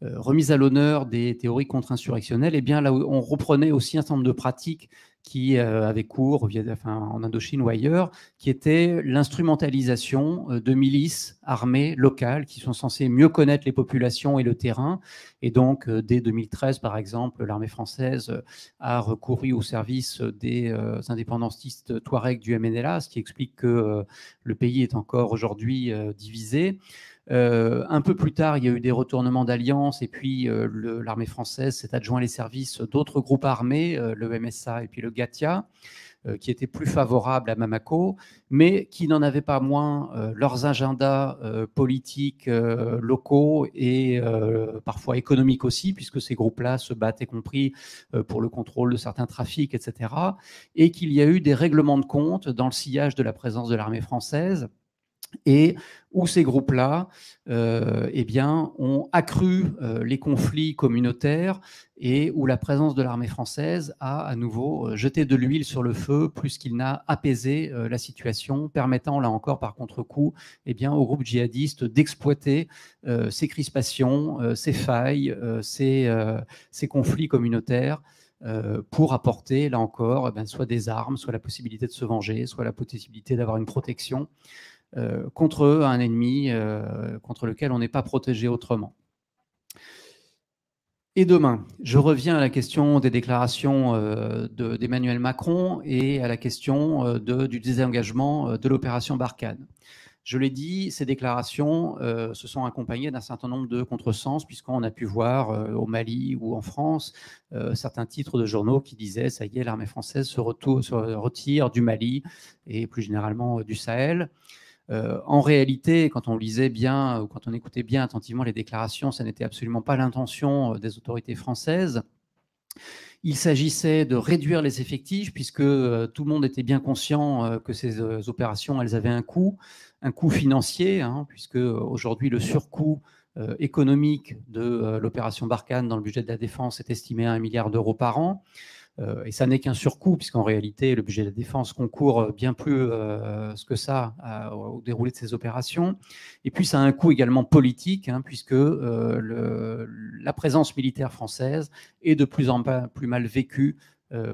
remise à l'honneur des théories contre-insurrectionnelles, eh bien là où on reprenait aussi un certain nombre de pratiques qui avaient cours en Indochine ou ailleurs, qui était l'instrumentalisation de milices armées locales qui sont censées mieux connaître les populations et le terrain. Et donc, dès 2013, par exemple, l'armée française a recouru au service des indépendantistes touaregs du MNLA, ce qui explique que le pays est encore aujourd'hui divisé. Un peu plus tard, il y a eu des retournements d'alliance et puis l'armée française s'est adjoint les services d'autres groupes armés, le MSA et puis le GATIA, qui étaient plus favorables à Bamako, mais qui n'en avaient pas moins leurs agendas politiques locaux et parfois économiques aussi, puisque ces groupes-là se battent, y compris pour le contrôle de certains trafics, etc. Et qu'il y a eu des règlements de compte dans le sillage de la présence de l'armée française, et où ces groupes-là eh bien, ont accru les conflits communautaires et où la présence de l'armée française a à nouveau jeté de l'huile sur le feu plus qu'il n'a apaisé la situation, permettant là encore par contre-coup eh bien, aux groupes djihadistes d'exploiter ces crispations, ces failles, ces conflits communautaires pour apporter là encore soit des armes, soit la possibilité de se venger, soit la possibilité d'avoir une protection contre un ennemi contre lequel on n'est pas protégé autrement. Et demain, je reviens à la question des déclarations d'Emmanuel Macron et à la question du désengagement de l'opération Barkhane. Je l'ai dit, ces déclarations se sont accompagnées d'un certain nombre de contresens, puisqu'on a pu voir au Mali ou en France certains titres de journaux qui disaient « ça y est, l'armée française se retire du Mali et plus généralement du Sahel ». En réalité, quand on lisait bien ou quand on écoutait bien attentivement les déclarations, ça n'était absolument pas l'intention des autorités françaises. Il s'agissait de réduire les effectifs puisque tout le monde était bien conscient que ces opérations, elles avaient un coût financier, puisque aujourd'hui le surcoût économique de l'opération Barkhane dans le budget de la défense est estimé à 1 milliard d'euros par an. Et ça n'est qu'un surcoût, puisqu'en réalité, le budget de la défense concourt bien plus que ça au déroulé de ces opérations. Et puis, ça a un coût également politique, puisque la présence militaire française est de plus en plus mal vécue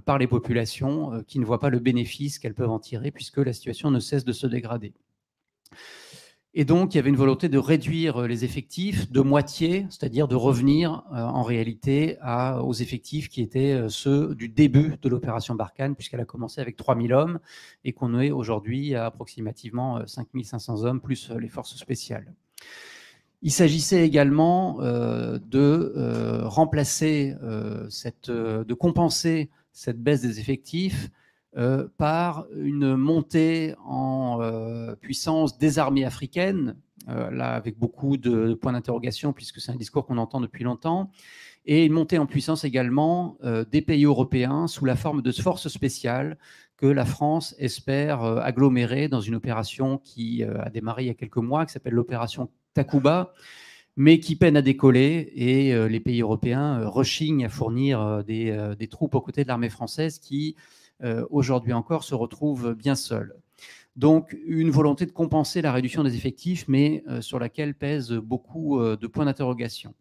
par les populations qui ne voient pas le bénéfice qu'elles peuvent en tirer, puisque la situation ne cesse de se dégrader. Et donc, il y avait une volonté de réduire les effectifs de moitié, c'est-à-dire de revenir en réalité aux effectifs qui étaient ceux du début de l'opération Barkhane, puisqu'elle a commencé avec 3000 hommes et qu'on est aujourd'hui à approximativement 5500 hommes, plus les forces spéciales. Il s'agissait également de remplacer, de compenser cette baisse des effectifs par une montée en puissance des armées africaines, là avec beaucoup de points d'interrogation puisque c'est un discours qu'on entend depuis longtemps, et une montée en puissance également des pays européens sous la forme de forces spéciales que la France espère agglomérer dans une opération qui a démarré il y a quelques mois, qui s'appelle l'opération Takuba, mais qui peine à décoller, et les pays européens rechignent à fournir des troupes aux côtés de l'armée française qui, aujourd'hui encore, se retrouve bien seule. Donc, une volonté de compenser la réduction des effectifs, mais sur laquelle pèsent beaucoup de points d'interrogation.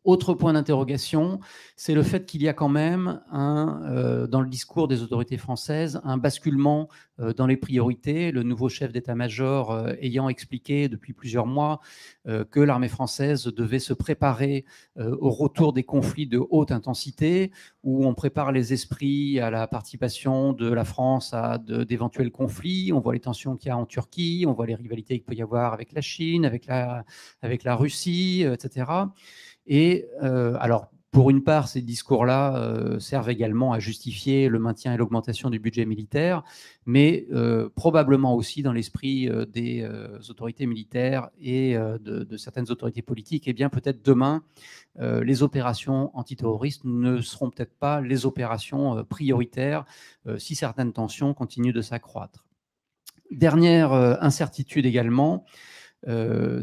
Autre point d'interrogation, c'est le fait qu'il y a quand même, dans le discours des autorités françaises, un basculement dans les priorités. Le nouveau chef d'état-major ayant expliqué depuis plusieurs mois que l'armée française devait se préparer au retour des conflits de haute intensité, où on prépare les esprits à la participation de la France à d'éventuels conflits. On voit les tensions qu'il y a en Turquie, on voit les rivalités qu'il peut y avoir avec la Chine, avec la Russie, etc. Et alors, pour une part, ces discours-là servent également à justifier le maintien et l'augmentation du budget militaire, mais probablement aussi dans l'esprit des autorités militaires et de certaines autorités politiques, et bien peut-être demain, les opérations antiterroristes ne seront peut-être pas les opérations prioritaires si certaines tensions continuent de s'accroître. Dernière incertitude également,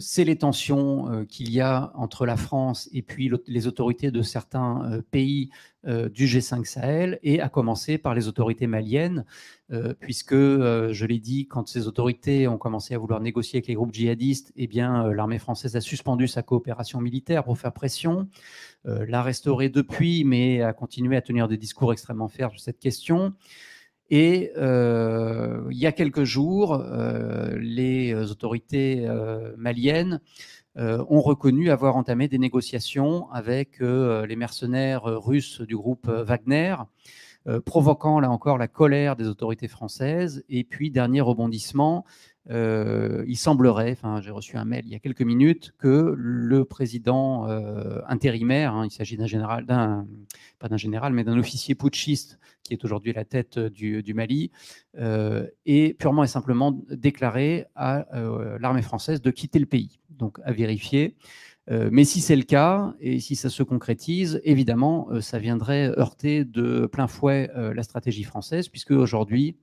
c'est les tensions qu'il y a entre la France et puis les autorités de certains pays du G5 Sahel, et à commencer par les autorités maliennes, puisque, je l'ai dit, quand ces autorités ont commencé à vouloir négocier avec les groupes djihadistes, eh bien, l'armée française a suspendu sa coopération militaire pour faire pression, l'a restaurée depuis, mais a continué à tenir des discours extrêmement fermes sur cette question. Et il y a quelques jours, les autorités maliennes ont reconnu avoir entamé des négociations avec les mercenaires russes du groupe Wagner, provoquant là encore la colère des autorités françaises. Et puis, dernier rebondissement, il semblerait, j'ai reçu un mail il y a quelques minutes, que le président intérimaire, il s'agit d'un général, pas d'un général, mais d'un officier putschiste qui est aujourd'hui à la tête du Mali, est purement et simplement déclaré à l'armée française de quitter le pays. Donc à vérifier. Mais si c'est le cas, et si ça se concrétise, évidemment, ça viendrait heurter de plein fouet la stratégie française, puisque aujourd'hui,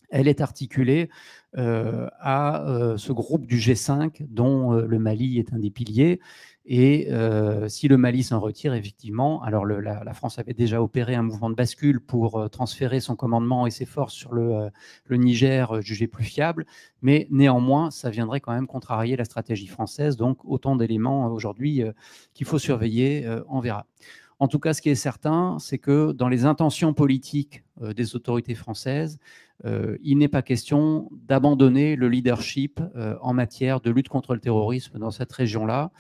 elle est articulée à ce groupe du G5 dont le Mali est un des piliers. Et si le Mali s'en retire, effectivement, alors la France avait déjà opéré un mouvement de bascule pour transférer son commandement et ses forces sur le Niger, jugé plus fiable, mais néanmoins, ça viendrait quand même contrarier la stratégie française. Donc, autant d'éléments aujourd'hui qu'il faut surveiller, on verra. En tout cas, ce qui est certain, c'est que dans les intentions politiques des autorités françaises, il n'est pas question d'abandonner le leadership en matière de lutte contre le terrorisme dans cette région-là,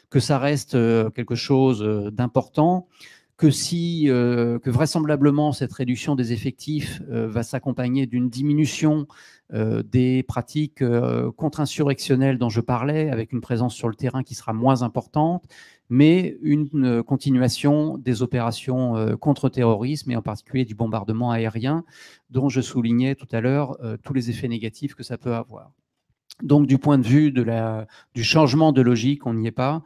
que ça reste quelque chose d'important, que vraisemblablement cette réduction des effectifs va s'accompagner d'une diminution des pratiques contre-insurrectionnelles dont je parlais, avec une présence sur le terrain qui sera moins importante, mais une continuation des opérations contre-terrorisme, et en particulier du bombardement aérien, dont je soulignais tout à l'heure tous les effets négatifs que ça peut avoir. Donc, du point de vue du changement de logique, on n'y est pas.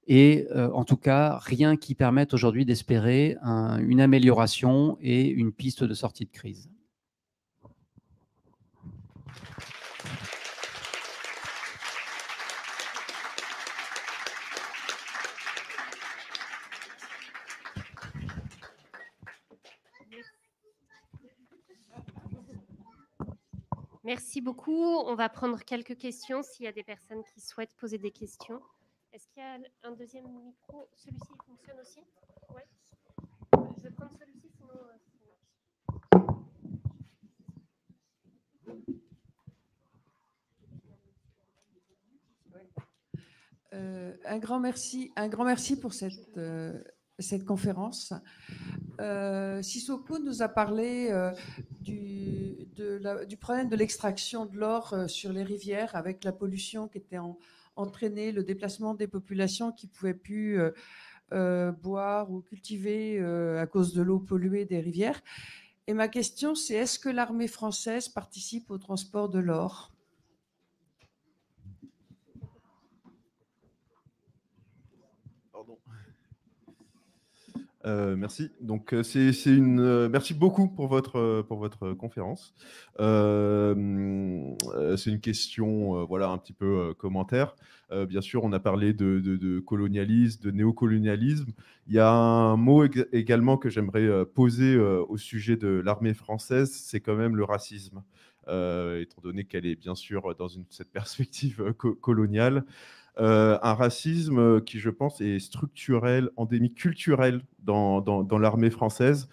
Et en tout cas, rien qui permette aujourd'hui d'espérer une amélioration et une piste de sortie de crise. Merci beaucoup. On va prendre quelques questions s'il y a des personnes qui souhaitent poser des questions. Est-ce qu'il y a un deuxième micro? Celui-ci fonctionne aussi? Oui. Je vais prendre celui-ci, sinon... Un grand merci pour cette conférence. Sissoko nous a parlé du problème de l'extraction de l'or sur les rivières, avec la pollution qui était entraînée, le déplacement des populations qui ne pouvaient plus boire ou cultiver à cause de l'eau polluée des rivières. Et ma question, c'est est-ce que l'armée française participe au transport de l'or? Pardon. Merci. Donc, merci beaucoup pour votre conférence. C'est une question, voilà, un petit peu commentaire. Bien sûr, on a parlé de colonialisme, de néocolonialisme. Il y a un mot également que j'aimerais poser au sujet de l'armée française, c'est quand même le racisme, étant donné qu'elle est bien sûr dans cette perspective coloniale. Un racisme qui, je pense, est structurel, endémique, culturel dans l'armée française.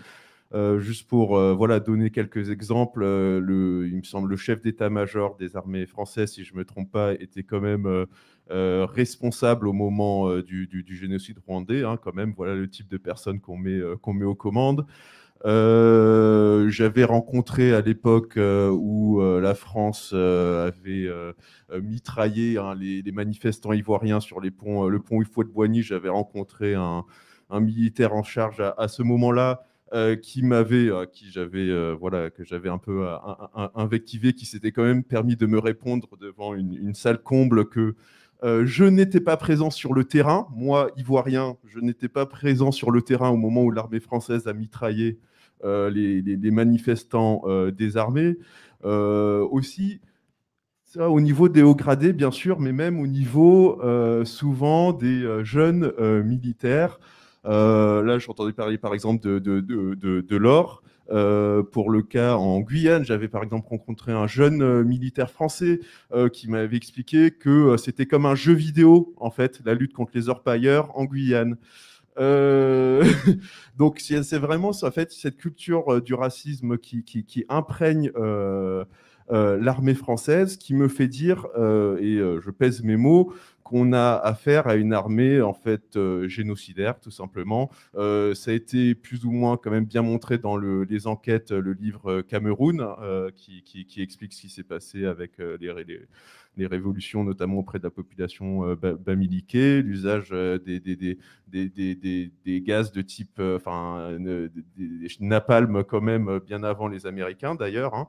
Juste pour voilà, donner quelques exemples, il me semble le chef d'état-major des armées françaises, si je ne me trompe pas, était quand même responsable au moment du génocide rwandais, hein, quand même. Voilà le type de personnes qu'on met aux commandes. J'avais rencontré à l'époque où la France avait mitraillé les manifestants ivoiriens sur le pont Houphouët-Boigny. J'avais rencontré un militaire en charge à ce moment-là que j'avais un peu invectivé, qui s'était quand même permis de me répondre devant une salle comble que je n'étais pas présent sur le terrain. Moi, Ivoirien, je n'étais pas présent sur le terrain au moment où l'armée française a mitraillé les manifestants désarmés. Aussi, ça, au niveau des hauts gradés, bien sûr, mais même au niveau souvent des jeunes militaires. Là, j'entendais parler par exemple de l'or. Pour le cas en Guyane, j'avais par exemple rencontré un jeune militaire français qui m'avait expliqué que c'était comme un jeu vidéo, en fait, la lutte contre les orpailleurs en Guyane. Donc c'est vraiment en fait, cette culture du racisme qui imprègne l'armée française, qui me fait dire, je pèse mes mots, qu'on a affaire à une armée en fait génocidaire, tout simplement. Ça a été plus ou moins quand même bien montré dans les enquêtes, le livre Cameroun, qui explique ce qui s'est passé avec les révolutions, notamment auprès de la population bamiliké, l'usage des gaz de type, des napalm quand même, bien avant les Américains d'ailleurs, hein.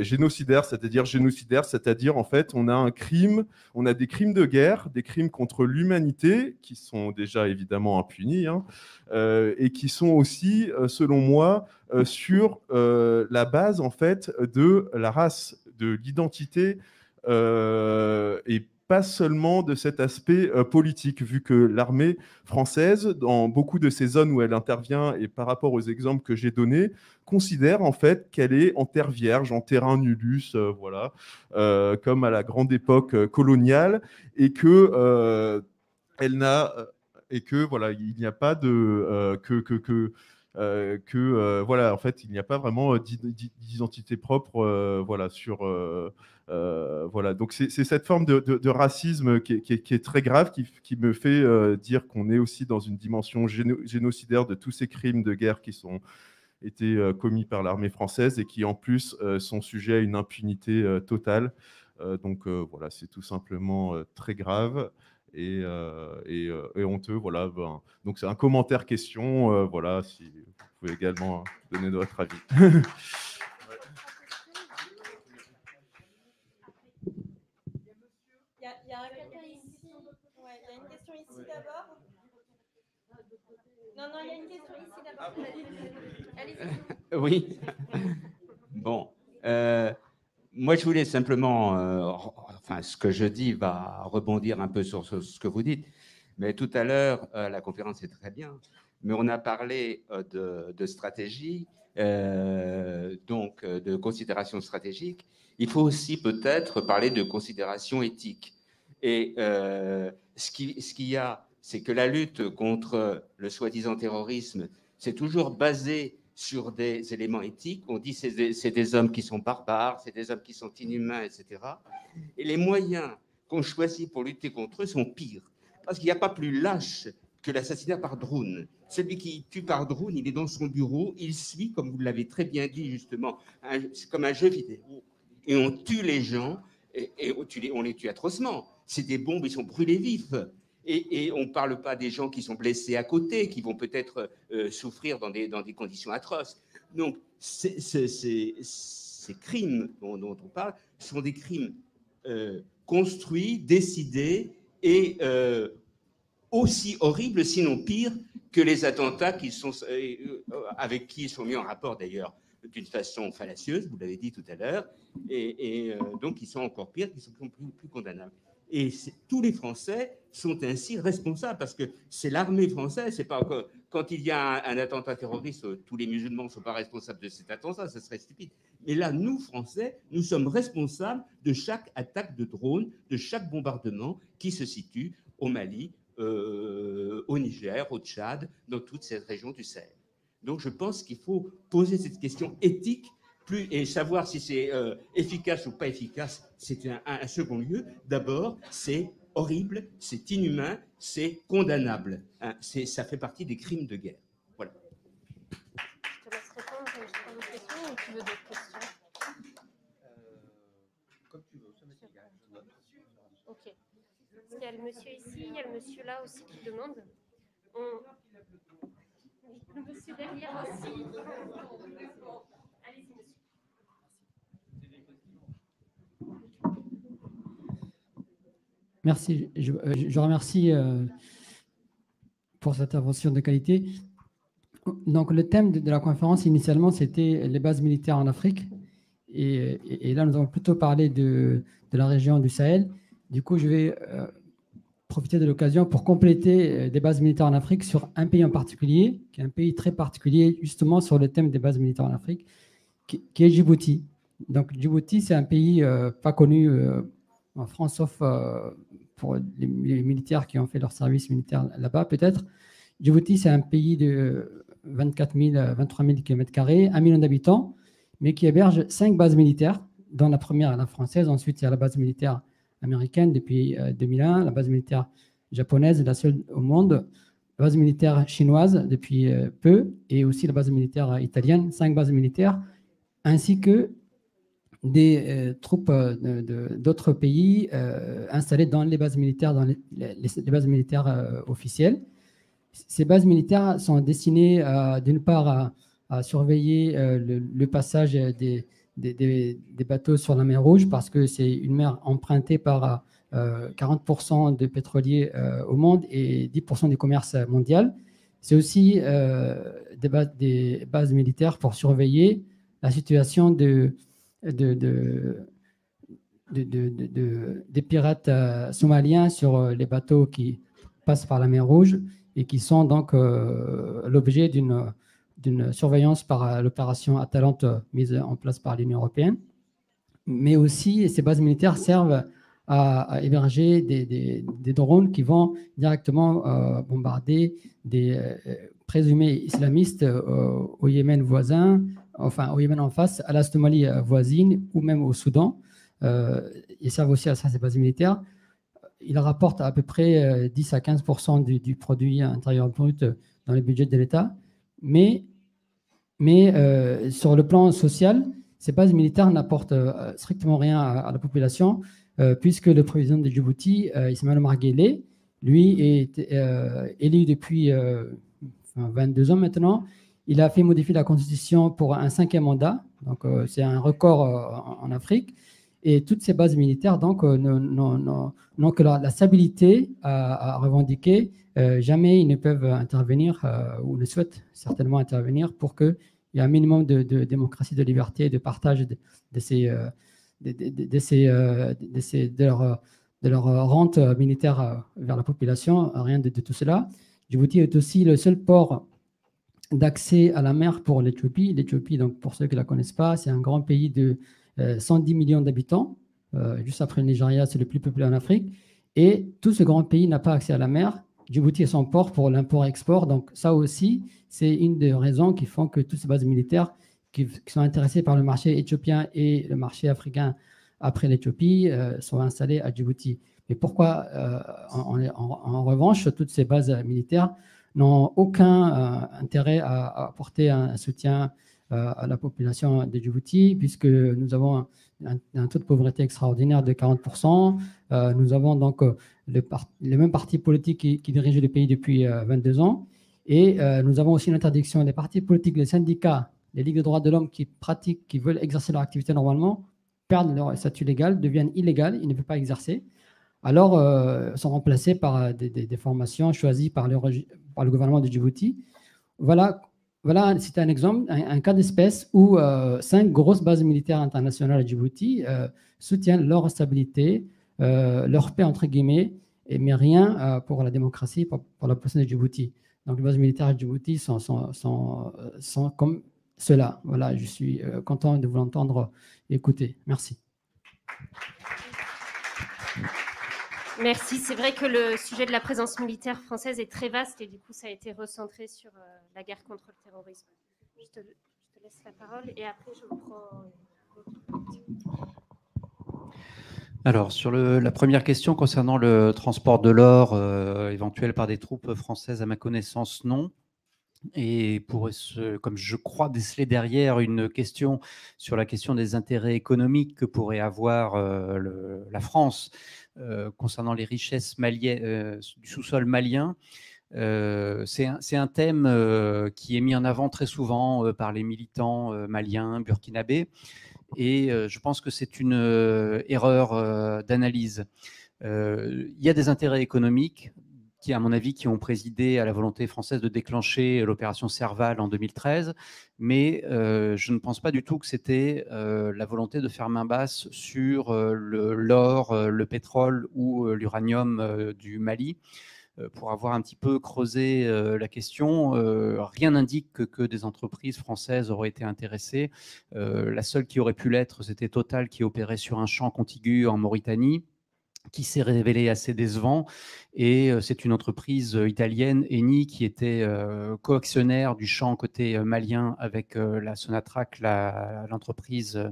Génocidaire, c'est-à-dire en fait, on a des crimes de guerre, des crimes contre l'humanité qui sont déjà évidemment impunis, hein, et qui sont aussi, selon moi, sur la base en fait de la race, de l'identité, et pas seulement de cet aspect politique, vu que l'armée française, dans beaucoup de ces zones où elle intervient, et par rapport aux exemples que j'ai donnés, considère en fait qu'elle est en terre vierge, en terrain nullus, voilà, comme à la grande époque coloniale, et que elle n'a et que voilà, il n'y a pas de voilà, en fait, il n'y a pas vraiment d'identité propre, voilà, voilà. Donc c'est cette forme de racisme qui est très grave, qui me fait dire qu'on est aussi dans une dimension génocidaire de tous ces crimes de guerre qui sont été commis par l'armée française et qui en plus sont sujets à une impunité totale. Donc voilà, c'est tout simplement très grave et honteux. Voilà, ben, donc c'est un commentaire question. Voilà, si vous pouvez également donner votre avis. Il y a quelqu'un ici. Ouais, il y a une question ici d'abord. Non, il y a une question ici d'abord. Allez-y. Oui. Bon. Moi, je voulais simplement, enfin, ce que je dis va rebondir un peu sur ce que vous dites. Mais tout à l'heure, la conférence est très bien, mais on a parlé de stratégie, donc de considération stratégique. Il faut aussi peut-être parler de considération éthique. Et ce qu'il y a, c'est que la lutte contre le soi-disant terrorisme, c'est toujours basé sur des éléments éthiques. On dit que c'est des hommes qui sont barbares, c'est des hommes qui sont inhumains, etc. Et les moyens qu'on choisit pour lutter contre eux sont pires. Parce qu'il n'y a pas plus lâche que l'assassinat par drone. Celui qui tue par drone, il est dans son bureau, il suit, comme vous l'avez très bien dit justement, c'est comme un jeu vidéo. Et on tue les gens, et on les tue atrocement. C'est des bombes, ils sont brûlés vifs. Et on ne parle pas des gens qui sont blessés à côté, qui vont peut-être souffrir dans des conditions atroces. Donc, ces crimes dont on parle sont des crimes construits, décidés et aussi horribles, sinon pires, que les attentats avec qui ils sont mis en rapport d'ailleurs d'une façon fallacieuse, vous l'avez dit tout à l'heure, et donc ils sont encore pires, ils sont plus condamnables. Et tous les Français sont ainsi responsables, parce que c'est l'armée française, c'est pas quand il y a un attentat terroriste, tous les musulmans ne sont pas responsables de cet attentat, ça serait stupide. Mais là, nous, Français, nous sommes responsables de chaque attaque de drone, de chaque bombardement qui se situe au Mali, au Niger, au Tchad, dans toute cette région du Sahel. Donc je pense qu'il faut poser cette question éthique et savoir si c'est efficace ou pas efficace, c'est un second lieu. D'abord, c'est horrible, c'est inhumain, c'est condamnable. Hein, ça fait partie des crimes de guerre. Voilà. Je te laisse répondre. Je prends d'autres questions ou tu veux d'autres questions? Comme tu veux, ça m'est égal. Je note. Ok. Il y a le monsieur ici, il y a le monsieur là aussi qui demande. Le monsieur derrière aussi. Allez-y, monsieur. Merci. Je remercie pour cette intervention de qualité. Donc, le thème de la conférence, initialement, c'était les bases militaires en Afrique. Et là, nous avons plutôt parlé de la région du Sahel. Du coup, je vais profiter de l'occasion pour compléter des bases militaires en Afrique sur un pays en particulier, qui est un pays très particulier, justement sur le thème des bases militaires en Afrique, qui est Djibouti. Donc, Djibouti, c'est un pays pas connu en France, sauf pour les militaires qui ont fait leur service militaire là-bas, peut-être. Djibouti, c'est un pays de 23 000 km², 1 million d'habitants, mais qui héberge 5 bases militaires, dont la première est la française. Ensuite, il y a la base militaire américaine depuis 2001, la base militaire japonaise, la seule au monde, la base militaire chinoise depuis peu, et aussi la base militaire italienne, 5 bases militaires, ainsi que des troupes d'autres pays installées dans les bases militaires, dans les bases militaires officielles. Ces bases militaires sont destinées d'une part à surveiller le passage des bateaux sur la mer Rouge, parce que c'est une mer empruntée par 40% de pétroliers au monde et 10% du commerce mondial. C'est aussi des bases militaires pour surveiller la situation des pirates somaliens sur les bateaux qui passent par la mer Rouge et qui sont donc l'objet d'une surveillance par l'opération Atalante mise en place par l'Union européenne. Mais aussi, ces bases militaires servent à héberger des drones qui vont directement bombarder des présumés islamistes au Yémen voisin, enfin au Yémen en face, à la Somalie voisine ou même au Soudan. Ils servent aussi à ça, ces bases militaires. Ils rapportent à peu près 10 à 15% du produit intérieur brut dans le budget de l'État. Mais sur le plan social, ces bases militaires n'apportent strictement rien à la population, puisque le président de Djibouti, Ismaël Omar Guelleh, lui est élu depuis 22 ans maintenant. Il a fait modifier la Constitution pour un 5e mandat, donc c'est un record en Afrique. Et toutes ces bases militaires donc, n'ont que la stabilité à revendiquer. Jamais ils ne peuvent intervenir ou ne souhaitent certainement intervenir pour qu'il y ait un minimum de démocratie, de liberté, de partage de leur rente militaire vers la population. Rien de tout cela. Djibouti est aussi le seul port d'accès à la mer pour l'Éthiopie. L'Éthiopie, donc, pour ceux qui ne la connaissent pas, c'est un grand pays de 110 millions d'habitants. Juste après le Nigeria, c'est le plus peuplé en Afrique. Et tout ce grand pays n'a pas accès à la mer. Djibouti est son port pour l'import-export. Donc ça aussi, c'est une des raisons qui font que toutes ces bases militaires qui sont intéressées par le marché éthiopien et le marché africain après l'Éthiopie sont installées à Djibouti. Mais pourquoi, en revanche, toutes ces bases militaires n'ont aucun intérêt à apporter un soutien à la population de Djibouti, puisque nous avons un taux de pauvreté extraordinaire de 40%. Nous avons donc les mêmes partis politiques qui dirigent le pays depuis 22 ans. Et nous avons aussi l'interdiction des partis politiques, des syndicats, les ligues de droits de l'homme qui veulent exercer leur activité normalement, perdent leur statut légal, deviennent illégales, ils ne peuvent pas exercer. Alors, sont remplacés par des formations choisies par le gouvernement de Djibouti. Voilà, c'était un exemple, un cas d'espèce où 5 grosses bases militaires internationales à Djibouti soutiennent leur stabilité, leur paix, entre guillemets, mais rien pour la démocratie, pour la population de Djibouti. Donc, les bases militaires à Djibouti sont comme cela. Voilà, je suis content de vous entendre écouter. Merci. Merci. C'est vrai que le sujet de la présence militaire française est très vaste et du coup, ça a été recentré sur la guerre contre le terrorisme. Je te laisse la parole et après, je vous prends. Alors, sur la première question concernant le transport de l'or éventuel par des troupes françaises, à ma connaissance, non. Et comme je crois déceler derrière une question sur la question des intérêts économiques que pourrait avoir la France concernant les richesses du sous-sol malien, c'est un thème qui est mis en avant très souvent par les militants maliens, burkinabés, et je pense que c'est une erreur d'analyse. Il y a des intérêts économiques qui, à mon avis, qui ont présidé à la volonté française de déclencher l'opération Serval en 2013, mais je ne pense pas du tout que c'était la volonté de faire main basse sur l'or, le pétrole ou l'uranium du Mali. Pour avoir un petit peu creusé la question, rien n'indique que des entreprises françaises auraient été intéressées. La seule qui aurait pu l'être, c'était Total, qui opérait sur un champ contigu en Mauritanie, qui s'est révélé assez décevant. Et c'est une entreprise italienne, Eni, qui était coactionnaire du champ côté malien avec la Sonatrach, l'entreprise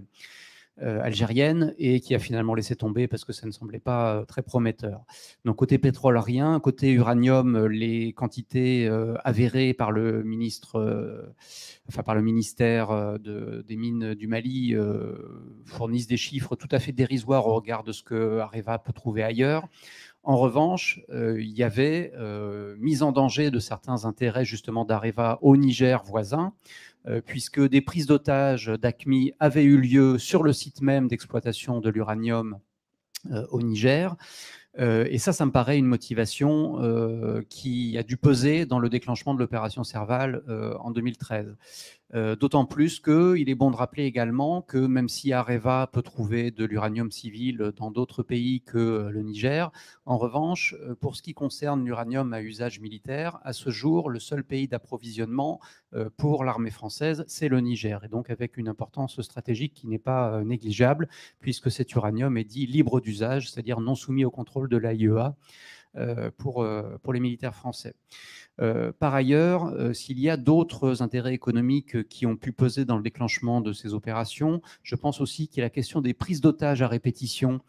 algérienne, et qui a finalement laissé tomber parce que ça ne semblait pas très prometteur. Donc côté pétrole, rien. Côté uranium, les quantités avérées par le par le ministère des Mines du Mali fournissent des chiffres tout à fait dérisoires au regard de ce que Areva peut trouver ailleurs. En revanche, il y avait mise en danger de certains intérêts justement d'Areva au Niger voisin, puisque des prises d'otages d'AQMI avaient eu lieu sur le site même d'exploitation de l'uranium au Niger. Et ça me paraît une motivation qui a dû peser dans le déclenchement de l'opération Serval en 2013. D'autant plus qu'il est bon de rappeler également que même si Areva peut trouver de l'uranium civil dans d'autres pays que le Niger, en revanche, pour ce qui concerne l'uranium à usage militaire, à ce jour, le seul pays d'approvisionnement pour l'armée française, c'est le Niger, et donc avec une importance stratégique qui n'est pas négligeable, puisque cet uranium est dit libre d'usage, c'est-à-dire non soumis au contrôle de l'AIEA pour les militaires français. Par ailleurs, s'il y a d'autres intérêts économiques qui ont pu peser dans le déclenchement de ces opérations, je pense aussi qu'il y a la question des prises d'otages à répétition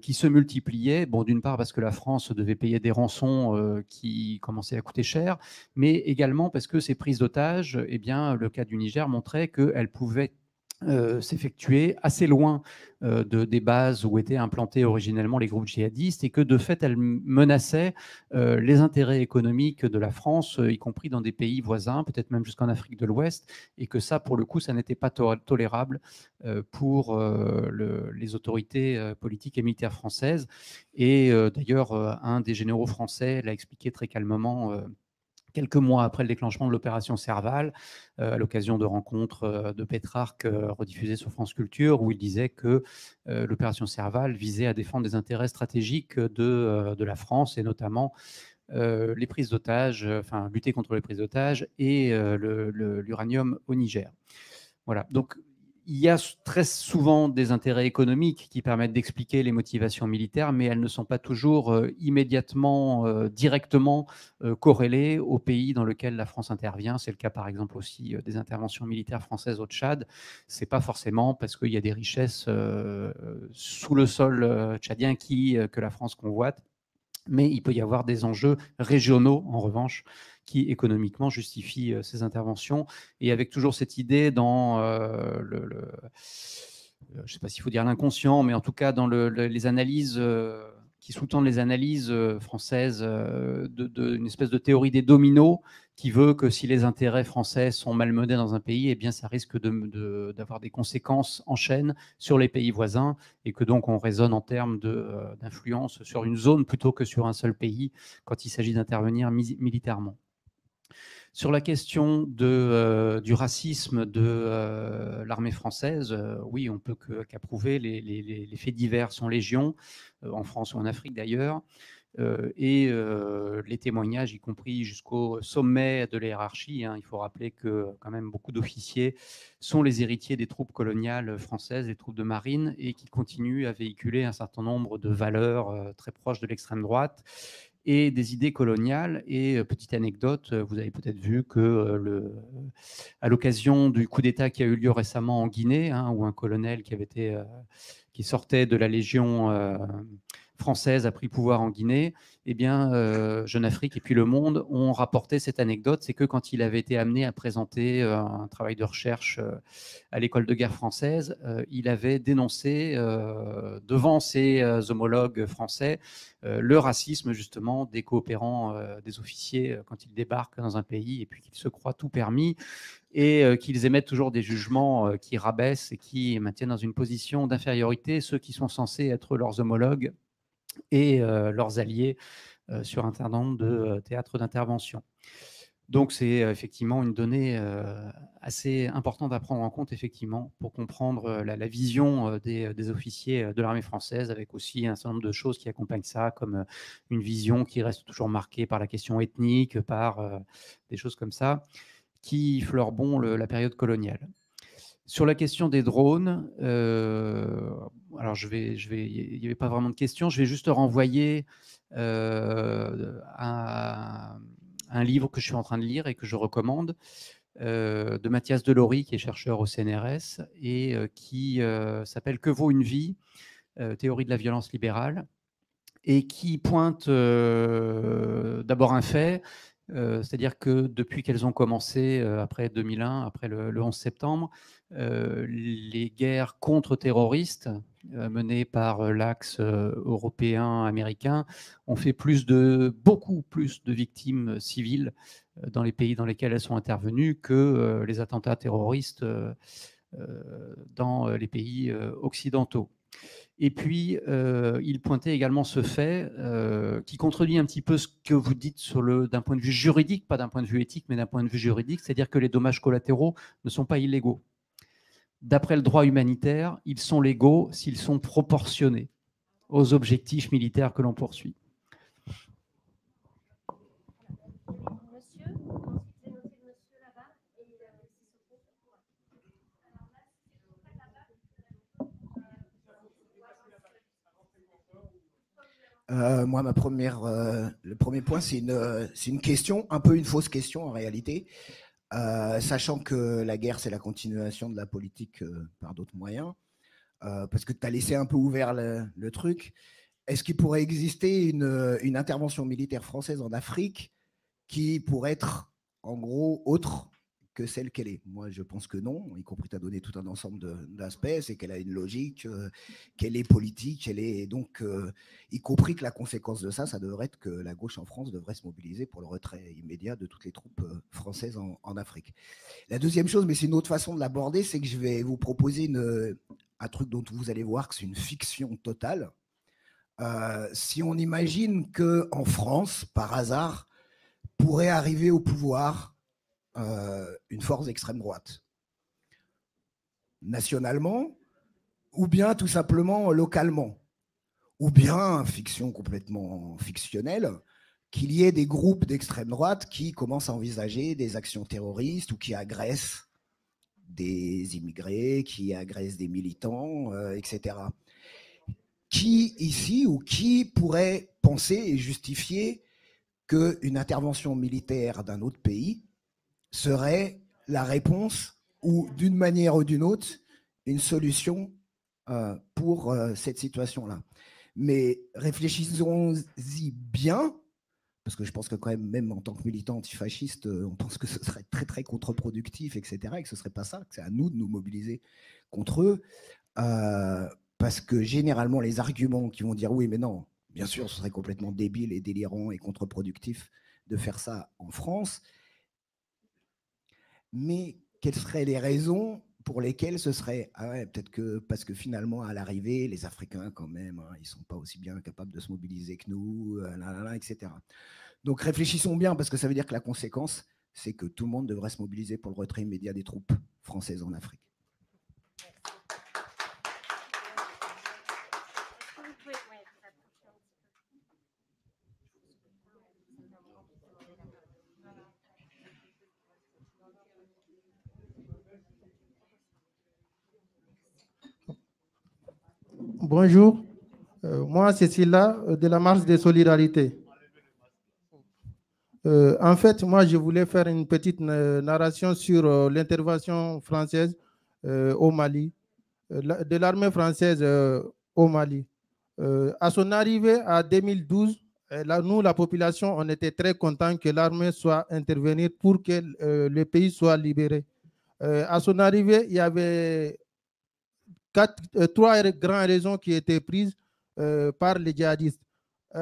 qui se multipliaient. Bon, d'une part parce que la France devait payer des rançons qui commençaient à coûter cher, mais également parce que ces prises d'otages, eh bien, le cas du Niger montrait qu'elles pouvaient s'effectuer assez loin des bases où étaient implantés originellement les groupes djihadistes, et que de fait elles menaçaient les intérêts économiques de la France, y compris dans des pays voisins, peut-être même jusqu'en Afrique de l'Ouest, et que ça, pour le coup, ça n'était pas tolérable pour les autorités politiques et militaires françaises. Et d'ailleurs, un des généraux français l'a expliqué très calmement quelques mois après le déclenchement de l'opération Serval, à l'occasion de rencontres de Pétrarque rediffusées sur France Culture, où il disait que l'opération Serval visait à défendre des intérêts stratégiques de la France, et notamment les prises d'otages, enfin lutter contre les prises d'otages et l'uranium au Niger. Voilà, donc il y a très souvent des intérêts économiques qui permettent d'expliquer les motivations militaires, mais elles ne sont pas toujours immédiatement, directement corrélées au pays dans lequel la France intervient. C'est le cas par exemple aussi des interventions militaires françaises au Tchad. Ce n'est pas forcément parce qu'il y a des richesses sous le sol tchadien que la France convoite. Mais il peut y avoir des enjeux régionaux, en revanche, qui économiquement justifient ces interventions. Et avec toujours cette idée dans je ne sais pas s'il faut dire l'inconscient, mais en tout cas dans les analyses qui sous-tendent les analyses françaises d'une espèce de théorie des dominos qui veut que si les intérêts français sont malmenés dans un pays, eh bien ça risque d'avoir des conséquences en chaîne sur les pays voisins et que donc on raisonne en termes d'influence sur une zone plutôt que sur un seul pays quand il s'agit d'intervenir militairement. Sur la question du racisme de l'armée française, oui, on peut qu'approuver. Les faits divers sont légion, en France ou en Afrique d'ailleurs, et les témoignages, y compris jusqu'au sommet de la hiérarchie. Il faut rappeler que quand même beaucoup d'officiers sont les héritiers des troupes coloniales françaises, des troupes de marine, et qui continuent à véhiculer un certain nombre de valeurs très proches de l'extrême droite et des idées coloniales. Et petite anecdote, vous avez peut-être vu que à l'occasion du coup d'État qui a eu lieu récemment en Guinée, où un colonel qui sortait de la Légion française a pris pouvoir en Guinée, eh bien, Jeune Afrique et puis Le Monde ont rapporté cette anecdote, c'est que quand il avait été amené à présenter un travail de recherche à l'école de guerre française, il avait dénoncé devant ses homologues français le racisme justement des coopérants, des officiers quand ils débarquent dans un pays et puis qu'ils se croient tout permis et qu'ils émettent toujours des jugements qui rabaissent et qui maintiennent dans une position d'infériorité ceux qui sont censés être leurs homologues et leurs alliés sur un certain nombre de théâtres d'intervention. Donc c'est effectivement une donnée assez importante à prendre en compte effectivement pour comprendre la vision des officiers de l'armée française, avec aussi un certain nombre de choses qui accompagnent ça, comme une vision qui reste toujours marquée par la question ethnique, par des choses comme ça, qui fleurent bon la période coloniale. Sur la question des drones, alors il n'y avait pas vraiment de questions, je vais juste renvoyer un livre que je suis en train de lire et que je recommande, de Mathias Delory, qui est chercheur au CNRS, et qui s'appelle « Que vaut une vie ? Théorie de la violence libérale », et qui pointe d'abord un fait, c'est-à-dire que depuis qu'elles ont commencé, après 2001, après le 11 septembre, les guerres contre-terroristes menées par l'axe européen-américain ont fait beaucoup plus de victimes civiles dans les pays dans lesquels elles sont intervenues que les attentats terroristes dans les pays occidentaux. Et puis, il pointait également ce fait qui contredit un petit peu ce que vous dites d'un point de vue juridique, pas d'un point de vue éthique, mais d'un point de vue juridique, c'est-à-dire que les dommages collatéraux ne sont pas illégaux. D'après le droit humanitaire, ils sont légaux s'ils sont proportionnés aux objectifs militaires que l'on poursuit. Moi, le premier point, c'est une question, un peu une fausse question en réalité, sachant que la guerre, c'est la continuation de la politique par d'autres moyens, parce que tu as laissé un peu ouvert le truc. Est-ce qu'il pourrait exister une intervention militaire française en Afrique qui pourrait être, en gros, autre que celle qu'elle est? Moi, je pense que non, y compris tu as donné tout un ensemble d'aspects, c'est qu'elle a une logique, qu'elle est politique, donc, y compris que la conséquence de ça devrait être que la gauche en France devrait se mobiliser pour le retrait immédiat de toutes les troupes françaises en Afrique. La deuxième chose, mais c'est une autre façon de l'aborder, c'est que je vais vous proposer un truc dont vous allez voir que c'est une fiction totale. Si on imagine qu'en France, par hasard, pourrait arriver au pouvoir une force d'extrême droite, nationalement, ou bien tout simplement localement, ou bien, fiction complètement fictionnelle, qu'il y ait des groupes d'extrême droite qui commencent à envisager des actions terroristes ou qui agressent des immigrés, qui agressent des militants, etc. Qui ici, ou qui pourrait penser et justifier qu'une intervention militaire d'un autre pays serait la réponse ou d'une manière ou d'une autre une solution pour cette situation-là? Mais réfléchissons-y bien, parce que je pense que quand même en tant que militant antifasciste, on pense que ce serait très, très contre-productif, etc., et que ce ne serait pas ça, que c'est à nous de nous mobiliser contre eux. Parce que généralement, les arguments qui vont dire oui, mais non, bien sûr, ce serait complètement débile et délirant et contre-productif de faire ça en France. Mais quelles seraient les raisons pour lesquelles ce serait peut-être que parce que finalement, à l'arrivée, les Africains, quand même, hein, ils ne sont pas aussi bien capables de se mobiliser que nous, etc. Donc réfléchissons bien, parce que ça veut dire que la conséquence, c'est que tout le monde devrait se mobiliser pour le retrait immédiat des troupes françaises en Afrique. Bonjour, moi c'est Silla de la Marche des Solidarités. En fait, moi je voulais faire une petite narration sur l'intervention française au Mali, de l'armée française au Mali. À son arrivée en 2012, nous, la population, on était très contents que l'armée soit intervenue pour que le pays soit libéré. À son arrivée, il y avait trois grandes raisons qui étaient prises par les djihadistes.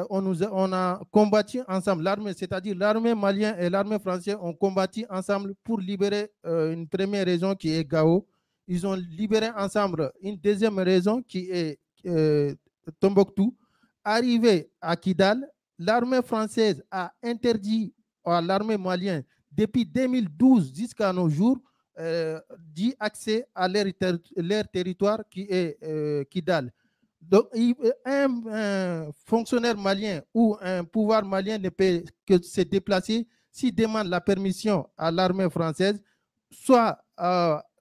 On a combattu ensemble, l'armée, c'est-à-dire l'armée malienne et l'armée française ont combattu ensemble pour libérer une première raison qui est Gao. Ils ont libéré ensemble une deuxième raison qui est Tombouctou. Arrivé à Kidal, l'armée française a interdit à l'armée malienne depuis 2012 jusqu'à nos jours d'y accès à leur territoire qui est Kidal. Donc, un fonctionnaire malien ou un pouvoir malien ne peut que se déplacer s'il demande la permission à l'armée française, soit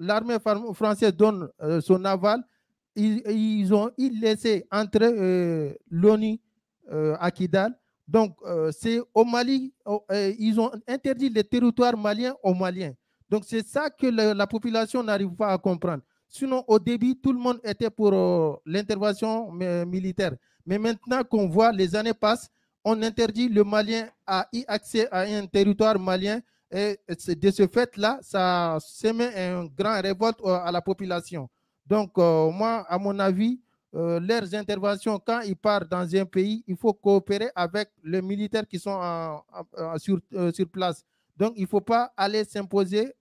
l'armée française donne son aval, ils ont laissé entrer l'ONU à Kidal. Donc, c'est au Mali, ils ont interdit le territoire malien aux Maliens. Donc, c'est ça que la population n'arrive pas à comprendre. Sinon, au début, tout le monde était pour l'intervention militaire. Mais maintenant qu'on voit, les années passent, on interdit le Malien à y accès à un territoire malien. Et de ce fait-là, ça sème une grande révolte à la population. Donc, moi, à mon avis, leurs interventions, quand ils partent dans un pays, il faut coopérer avec les militaires qui sont sur place. Donc, il ne faut pas aller s'imposer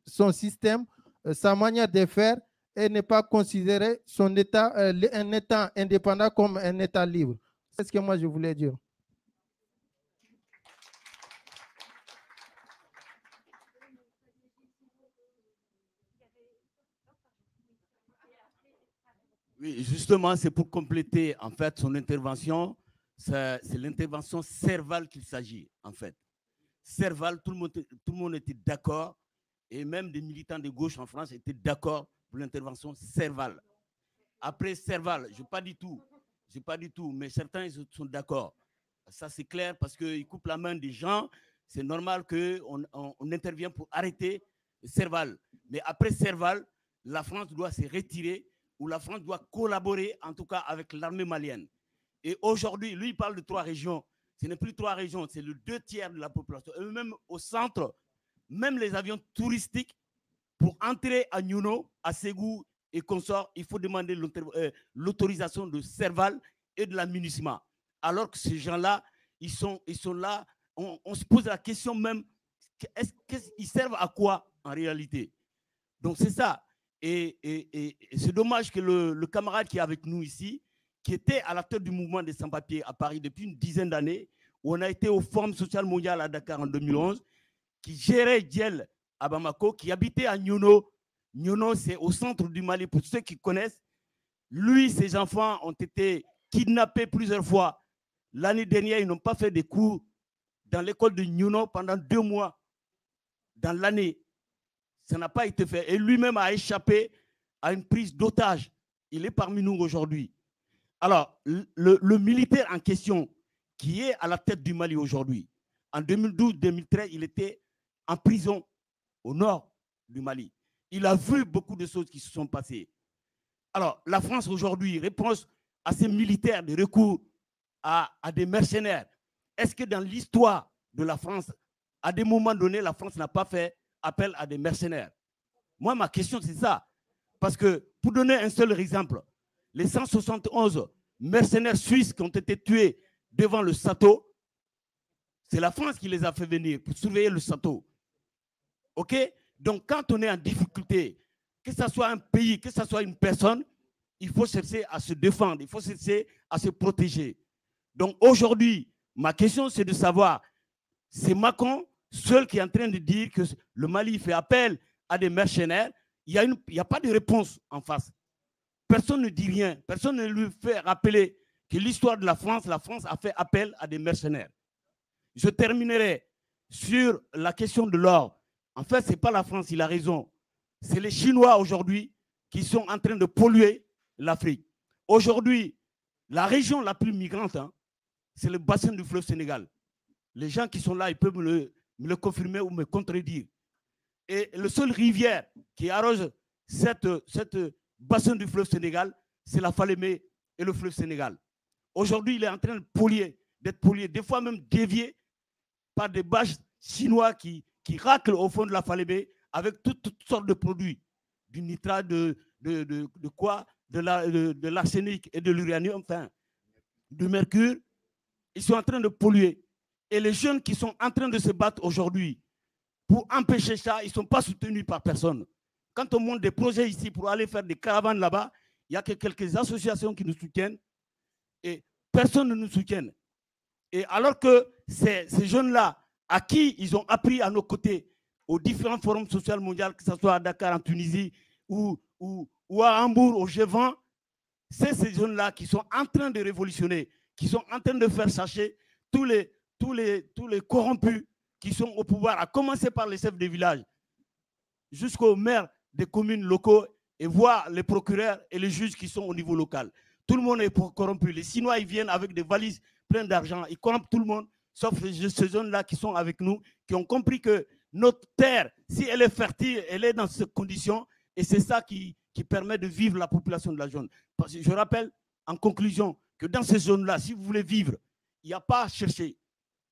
son système, sa manière de faire et ne pas considérer son État, un État indépendant comme un État libre. C'est ce que moi je voulais dire. Oui, justement, c'est pour compléter en fait son intervention. C'est l'intervention Serval qu'il s'agit en fait. Serval, tout le monde était d'accord, et même des militants de gauche en France étaient d'accord pour l'intervention Serval. Après Serval, je n'ai pas du tout, mais certains ils sont d'accord. Ça c'est clair parce qu'ils coupent la main des gens. C'est normal qu'on intervienne pour arrêter Serval. Mais après Serval, la France doit se retirer ou la France doit collaborer en tout cas avec l'armée malienne. Et aujourd'hui, lui il parle de 3 régions. Ce n'est plus 3 régions, c'est le 2/3 de la population. Et même au centre, même les avions touristiques, pour entrer à Niouno, à Ségou et consorts, il faut demander l'autorisation de Serval et de la MINUSMA. Alors que ces gens-là, ils sont là, on se pose la question même, qu'ils servent à quoi en réalité? Donc c'est ça. Et c'est dommage que le camarade qui est avec nous ici, qui était à la tête du mouvement des sans-papiers à Paris depuis une dizaine d'années, où on a été au Forum social mondial à Dakar en 2011, qui gérait Djel à Bamako, qui habitait à Niouno. Niouno, c'est au centre du Mali, pour ceux qui connaissent. Lui, ses enfants ont été kidnappés plusieurs fois. L'année dernière, ils n'ont pas fait des cours dans l'école de Niouno pendant 2 mois dans l'année. Ça n'a pas été fait. Et lui-même a échappé à une prise d'otage. Il est parmi nous aujourd'hui. Alors, le militaire en question, qui est à la tête du Mali aujourd'hui, en 2012-2013, il était en prison au nord du Mali. Il a vu beaucoup de choses qui se sont passées. Alors, la France aujourd'hui, réponse à ces militaires de recours à des mercenaires? Est-ce que dans l'histoire de la France, à des moments donnés, la France n'a pas fait appel à des mercenaires? Moi, ma question, c'est ça. Parce que, pour donner un seul exemple, les 171 mercenaires suisses qui ont été tués devant le château, c'est la France qui les a fait venir pour surveiller le château. OK? Donc, quand on est en difficulté, que ce soit un pays, que ce soit une personne, il faut chercher à se défendre, il faut chercher à se protéger. Donc, aujourd'hui, ma question, c'est de savoir, c'est Macron seul qui est en train de dire que le Mali fait appel à des mercenaires. Il n'y a pas de réponse en face. Personne ne dit rien. Personne ne lui fait rappeler que l'histoire de la France a fait appel à des mercenaires. Je terminerai sur la question de l'or. En fait, ce n'est pas la France, il a raison. C'est les Chinois aujourd'hui qui sont en train de polluer l'Afrique. Aujourd'hui, la région la plus migrante, hein, c'est le bassin du fleuve Sénégal. Les gens qui sont là, ils peuvent me le confirmer ou me contredire. Et le seul rivière qui arrose cette bassin du fleuve Sénégal, c'est la Falémé et le fleuve Sénégal. Aujourd'hui, il est en train d'être pollué, des fois même dévié par des bâches chinois qui raclent au fond de la Falémé avec toutes sortes de produits, du nitrate, de l'arsenic et de l'uranium, enfin, du mercure. Ils sont en train de polluer. Et les jeunes qui sont en train de se battre aujourd'hui pour empêcher ça, ils ne sont pas soutenus par personne. Quand on monte des projets ici pour aller faire des caravanes là-bas, il n'y a que quelques associations qui nous soutiennent et personne ne nous soutient. Et alors que ces jeunes-là, à qui ils ont appris à nos côtés, aux différents forums sociaux mondiaux, que ce soit à Dakar, en Tunisie, ou à Hambourg, au G20, c'est ces jeunes-là qui sont en train de révolutionner, qui sont en train de faire sacher tous les corrompus qui sont au pouvoir, à commencer par les chefs de village, jusqu'aux maires des communes locaux, et voir les procureurs et les juges qui sont au niveau local. Tout le monde est corrompu. Les Chinois, ils viennent avec des valises pleines d'argent. Ils corrompent tout le monde, sauf ces jeunes-là qui sont avec nous, qui ont compris que notre terre, si elle est fertile, elle est dans ces conditions, et c'est ça qui permet de vivre la population de la zone. Parce que je rappelle, en conclusion, que dans ces zones-là, si vous voulez vivre, il n'y a pas à chercher.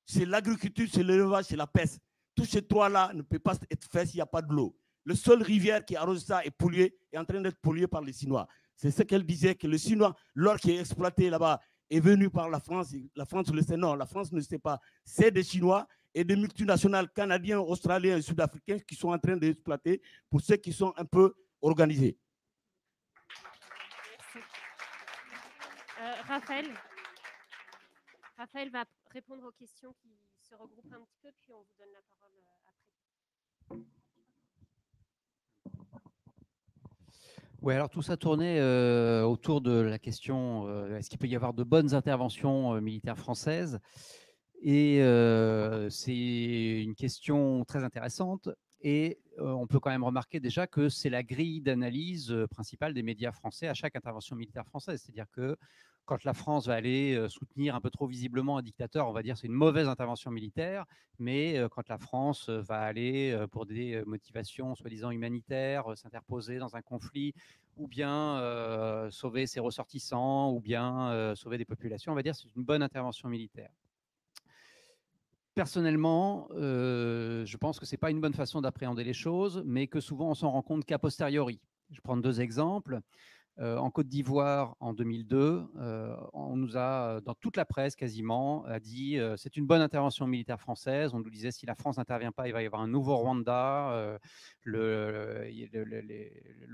C'est l'agriculture, c'est l'élevage, c'est la pêche. Tous ces trois-là ne peuvent pas être faits s'il n'y a pas de l'eau. Le seul rivière qui arrose ça est pollué, est en train d'être pollué par les Chinois. C'est ce qu'elle disait, que le Chinois, l'or qui est exploité là-bas, est venu par la France. La France le sait, non, la France ne sait pas. C'est des Chinois et des multinationales canadiens, australiens et sud-africains qui sont en train d'exploiter pour ceux qui sont un peu organisés. Raphaël va répondre aux questions qui se regroupent un petit peu, puis on vous donne la parole après. Oui, alors tout ça tournait autour de la question est-ce qu'il peut y avoir de bonnes interventions militaires françaises? Et c'est une question très intéressante. Et on peut quand même remarquer déjà que c'est la grille d'analyse principale des médias français à chaque intervention militaire française. C'est-à-dire que quand la France va aller soutenir un peu trop visiblement un dictateur, on va dire que c'est une mauvaise intervention militaire, mais quand la France va aller pour des motivations soi-disant humanitaires, s'interposer dans un conflit, ou bien sauver ses ressortissants, ou bien sauver des populations, on va dire que c'est une bonne intervention militaire. Personnellement, je pense que ce n'est pas une bonne façon d'appréhender les choses, mais que souvent on s'en rend compte qu'a posteriori. Je prends deux exemples. En Côte d'Ivoire, en 2002, on nous a, dans toute la presse quasiment, a dit c'est une bonne intervention militaire française. On nous disait si la France n'intervient pas, il va y avoir un nouveau Rwanda. Le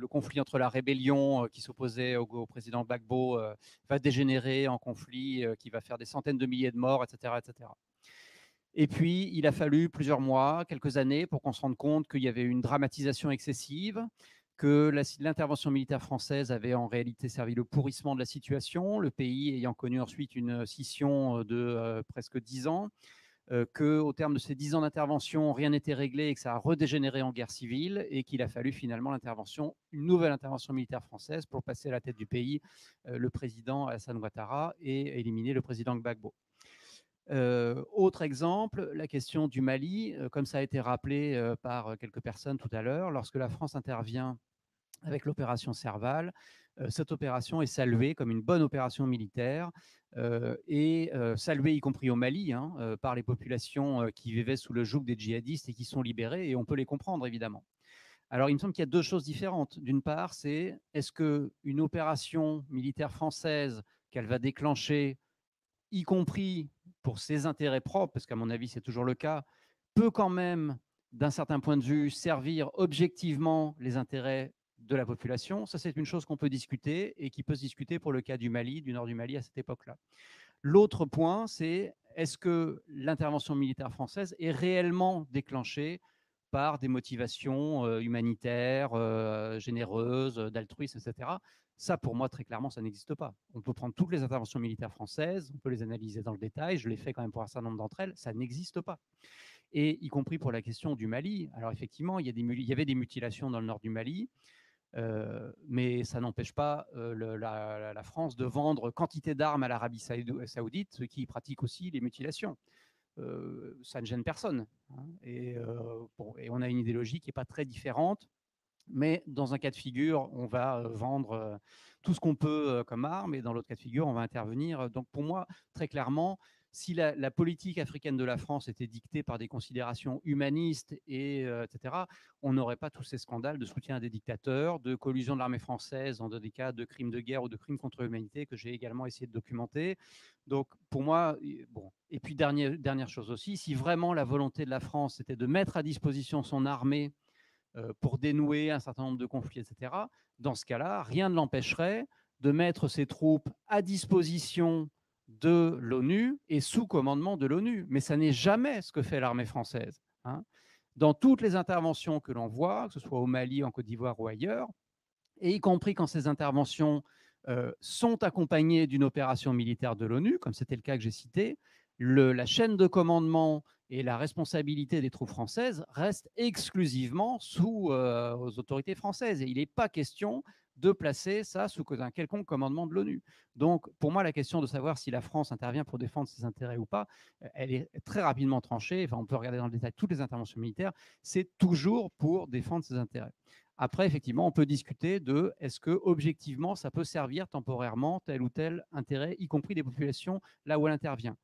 conflit entre la rébellion qui s'opposait au président Gbagbo va dégénérer en conflit qui va faire des centaines de milliers de morts, etc., etc. Et puis, il a fallu plusieurs mois, quelques années, pour qu'on se rende compte qu'il y avait une dramatisation excessive, que l'intervention militaire française avait en réalité servi le pourrissement de la situation, le pays ayant connu ensuite une scission de presque 10 ans, qu'au terme de ces 10 ans d'intervention, rien n'était réglé et que ça a redégénéré en guerre civile et qu'il a fallu finalement une nouvelle intervention militaire française pour passer à la tête du pays le président Alassane Ouattara et éliminer le président Gbagbo. Autre exemple, la question du Mali, comme ça a été rappelé par quelques personnes tout à l'heure, lorsque la France intervient avec l'opération Serval. Cette opération est saluée comme une bonne opération militaire et saluée, y compris au Mali, hein, par les populations qui vivaient sous le joug des djihadistes et qui sont libérées, et on peut les comprendre, évidemment. Alors, il me semble qu'il y a deux choses différentes. D'une part, c'est est-ce qu'une opération militaire française qu'elle va déclencher, y compris pour ses intérêts propres, parce qu'à mon avis, c'est toujours le cas, peut quand même, d'un certain point de vue, servir objectivement les intérêts de la population. Ça, c'est une chose qu'on peut discuter et qui peut se discuter pour le cas du Mali, du nord du Mali à cette époque-là. L'autre point, c'est est-ce que l'intervention militaire française est réellement déclenchée par des motivations humanitaires, généreuses, d'altruisme, etc. Ça, pour moi, très clairement, ça n'existe pas. On peut prendre toutes les interventions militaires françaises, on peut les analyser dans le détail, je l'ai fait quand même pour un certain nombre d'entre elles, ça n'existe pas. Et y compris pour la question du Mali. Alors effectivement, il y avait des mutilations dans le nord du Mali, mais ça n'empêche pas la France de vendre quantité d'armes à l'Arabie saoudite, qui pratique aussi les mutilations. Ça ne gêne personne. Hein. Et on a une idéologie qui n'est pas très différente, mais dans un cas de figure, on va vendre tout ce qu'on peut comme arme, et dans l'autre cas de figure, on va intervenir. Donc pour moi, très clairement, si la politique africaine de la France était dictée par des considérations humanistes, etc., on n'aurait pas tous ces scandales de soutien à des dictateurs, de collusion de l'armée française dans des cas de crimes de guerre ou de crimes contre l'humanité que j'ai également essayé de documenter. Donc pour moi, bon. Et puis dernière chose aussi, si vraiment la volonté de la France était de mettre à disposition son armée pour dénouer un certain nombre de conflits, etc., dans ce cas-là, rien ne l'empêcherait de mettre ses troupes à disposition de l'ONU et sous commandement de l'ONU. Mais ça n'est jamais ce que fait l'armée française. Hein. Dans toutes les interventions que l'on voit, que ce soit au Mali, en Côte d'Ivoire ou ailleurs, et y compris quand ces interventions sont accompagnées d'une opération militaire de l'ONU, comme c'était le cas que j'ai cité, la chaîne de commandement et la responsabilité des troupes françaises restent exclusivement aux autorités françaises. Et il n'est pas question de placer ça sous un quelconque commandement de l'ONU. Donc, pour moi, la question de savoir si la France intervient pour défendre ses intérêts ou pas, elle est très rapidement tranchée. Enfin, on peut regarder dans le détail toutes les interventions militaires. C'est toujours pour défendre ses intérêts. Après, effectivement, on peut discuter de est-ce que objectivement, ça peut servir temporairement tel ou tel intérêt, y compris des populations là où elle intervient.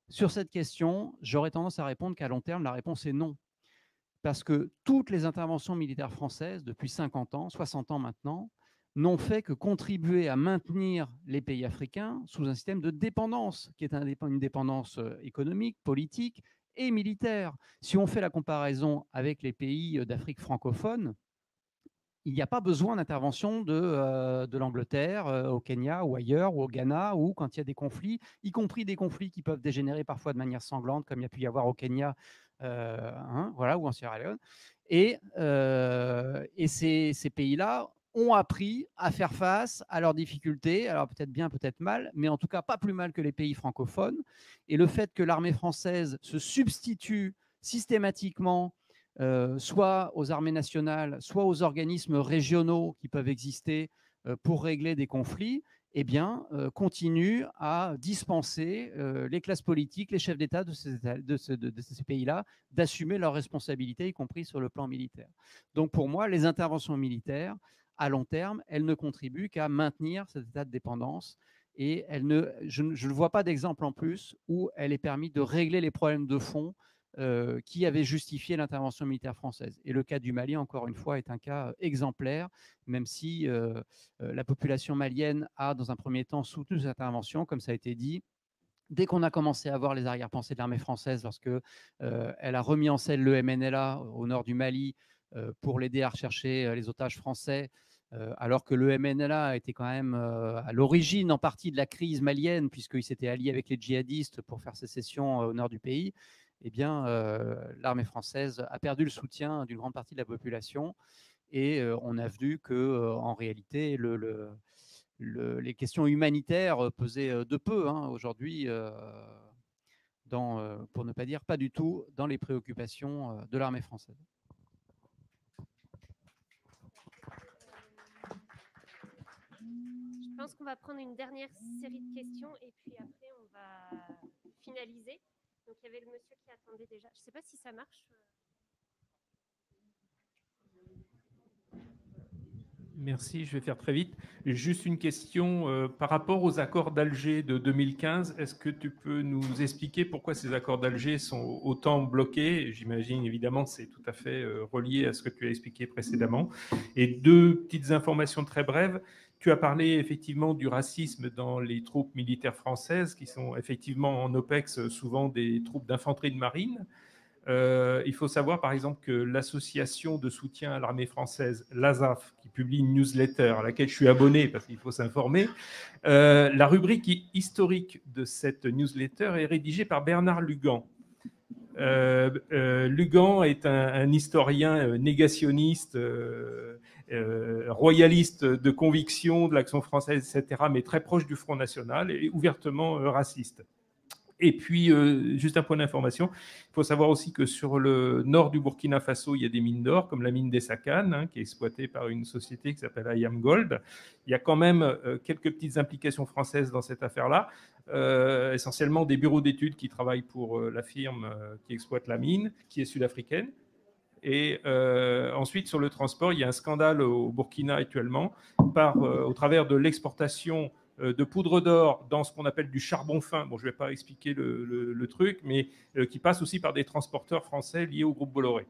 Sur cette question, j'aurais tendance à répondre qu'à long terme, la réponse est non. Parce que toutes les interventions militaires françaises, depuis 50 ans, 60 ans maintenant, n'ont fait que contribuer à maintenir les pays africains sous un système de dépendance, qui est une dépendance économique, politique et militaire. Si on fait la comparaison avec les pays d'Afrique francophone, il n'y a pas besoin d'intervention de l'Angleterre au Kenya ou ailleurs, ou au Ghana, ou quand il y a des conflits, y compris des conflits qui peuvent dégénérer parfois de manière sanglante, comme il y a pu y avoir au Kenya voilà, ou en Sierra Leone. Et ces pays-là ont appris à faire face à leurs difficultés, alors peut-être bien, peut-être mal, mais en tout cas pas plus mal que les pays francophones. Et le fait que l'armée française se substitue systématiquement soit aux armées nationales, soit aux organismes régionaux qui peuvent exister pour régler des conflits, eh bien, continue à dispenser les classes politiques, les chefs d'État de ces pays-là, d'assumer leurs responsabilités, y compris sur le plan militaire. Donc, pour moi, les interventions militaires, à long terme, elles ne contribuent qu'à maintenir cet état de dépendance. Et je ne vois pas d'exemple en plus où elle ait permis de régler les problèmes de fond qui avait justifié l'intervention militaire française. Et le cas du Mali, encore une fois, est un cas exemplaire, même si la population malienne a, dans un premier temps, soutenu cette intervention, comme ça a été dit. Dès qu'on a commencé à voir les arrière-pensées de l'armée française, lorsque elle a remis en scène le MNLA au nord du Mali pour l'aider à rechercher les otages français, alors que le MNLA était quand même à l'origine en partie de la crise malienne, puisqu'il s'était allié avec les djihadistes pour faire sécession au nord du pays, eh bien, l'armée française a perdu le soutien d'une grande partie de la population. Et on a vu qu'en réalité, les questions humanitaires pesaient de peu aujourd'hui, pour ne pas dire pas du tout, dans les préoccupations de l'armée française. Je pense qu'on va prendre une dernière série de questions et puis après on va finaliser. Donc il y avait le monsieur qui attendait déjà. Je ne sais pas si ça marche. Merci, je vais faire très vite. Juste une question par rapport aux accords d'Alger de 2015. Est-ce que tu peux nous expliquer pourquoi ces accords d'Alger sont autant bloqués? J'imagine évidemment que c'est tout à fait relié à ce que tu as expliqué précédemment. Et deux petites informations très brèves. Tu as parlé effectivement du racisme dans les troupes militaires françaises qui sont effectivement en OPEX souvent des troupes d'infanterie de marine. Il faut savoir, par exemple, que l'association de soutien à l'armée française, l'ASAF, qui publie une newsletter à laquelle je suis abonné parce qu'il faut s'informer, la rubrique historique de cette newsletter est rédigée par Bernard Lugan. Lugan est un historien négationniste, royaliste de conviction de l'Action française, etc., mais très proche du Front National et ouvertement raciste. Et puis, juste un point d'information, il faut savoir aussi que sur le nord du Burkina Faso, il y a des mines d'or, comme la mine d'Essakan, hein, qui est exploitée par une société qui s'appelle Ayam Gold. Il y a quand même quelques petites implications françaises dans cette affaire-là, essentiellement des bureaux d'études qui travaillent pour la firme qui exploite la mine, qui est sud-africaine. Et ensuite, sur le transport, il y a un scandale au Burkina actuellement, au travers de l'exportation de poudre d'or dans ce qu'on appelle du charbon fin. Bon, je ne vais pas expliquer le truc, mais qui passe aussi par des transporteurs français liés au groupe Bolloré.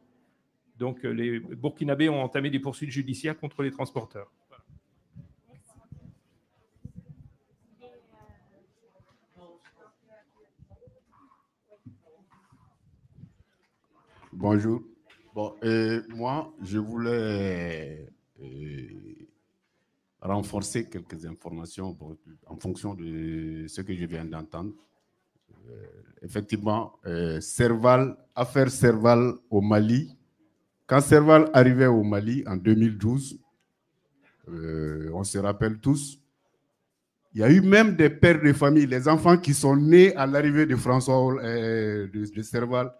Donc, les Burkinabés ont entamé des poursuites judiciaires contre les transporteurs. Bonjour. Bon, moi, je voulais renforcer quelques informations en fonction de ce que je viens d'entendre. Effectivement, affaire Serval au Mali. Quand Serval arrivait au Mali en 2012, on se rappelle tous, il y a eu même des pères de famille, les enfants qui sont nés à l'arrivée de François de Serval.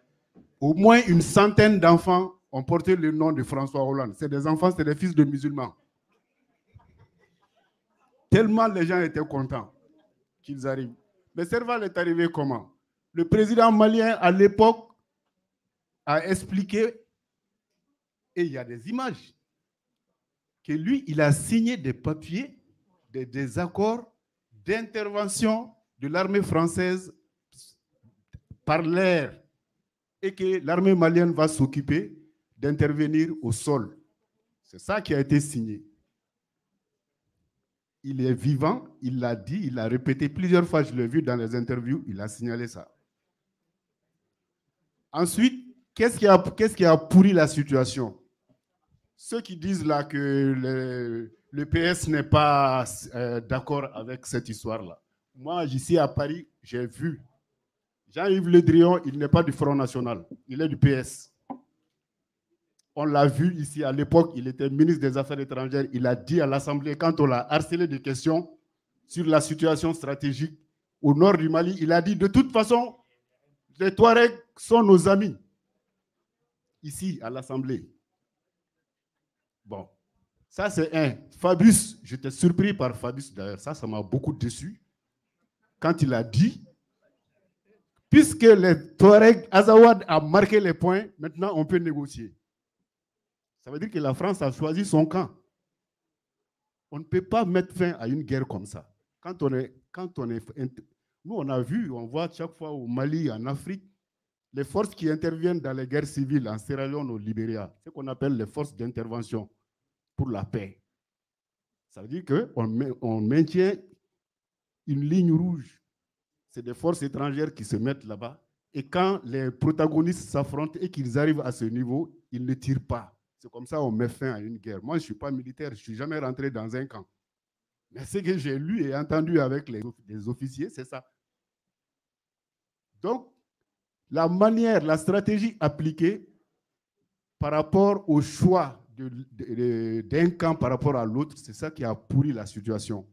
Au moins une centaine d'enfants ont porté le nom de François Hollande. C'est des enfants, c'est des fils de musulmans. Tellement les gens étaient contents qu'ils arrivent. Mais Serval est arrivé comment? Le président malien, à l'époque, a expliqué, et il y a des images, que lui, il a signé des papiers, des accords d'intervention de l'armée française par l'air, et que l'armée malienne va s'occuper d'intervenir au sol. C'est ça qui a été signé. Il est vivant, il l'a dit, il l'a répété plusieurs fois, je l'ai vu dans les interviews, il a signalé ça. Ensuite, qu'est-ce qui a pourri la situation? Ceux qui disent là que le PS n'est pas d'accord avec cette histoire-là. Moi, ici à Paris, j'ai vu Jean-Yves Le Drian, il n'est pas du Front National, il est du PS. On l'a vu ici à l'époque, il était ministre des Affaires étrangères, il a dit à l'Assemblée, quand on l'a harcelé de questions sur la situation stratégique au nord du Mali, il a dit de toute façon, les Touaregs sont nos amis, ici à l'Assemblée. Bon, ça c'est un. Fabius, j'étais surpris par Fabius d'ailleurs, ça m'a beaucoup déçu, quand il a dit, puisque les Touaregs, Azawad a marqué les points, maintenant on peut négocier. Ça veut dire que la France a choisi son camp. On ne peut pas mettre fin à une guerre comme ça. Nous, on a vu, on voit chaque fois au Mali, en Afrique, les forces qui interviennent dans les guerres civiles en Sierra Leone, au Libéria, ce qu'on appelle les forces d'intervention pour la paix. Ça veut dire qu'on maintient une ligne rouge. C'est des forces étrangères qui se mettent là-bas. Et quand les protagonistes s'affrontent et qu'ils arrivent à ce niveau, ils ne tirent pas. C'est comme ça qu'on met fin à une guerre. Moi, je ne suis pas militaire, je ne suis jamais rentré dans un camp. Mais ce que j'ai lu et entendu avec les officiers, c'est ça. Donc, la manière, la stratégie appliquée par rapport au choix d'un camp par rapport à l'autre, c'est ça qui a pourri la situation.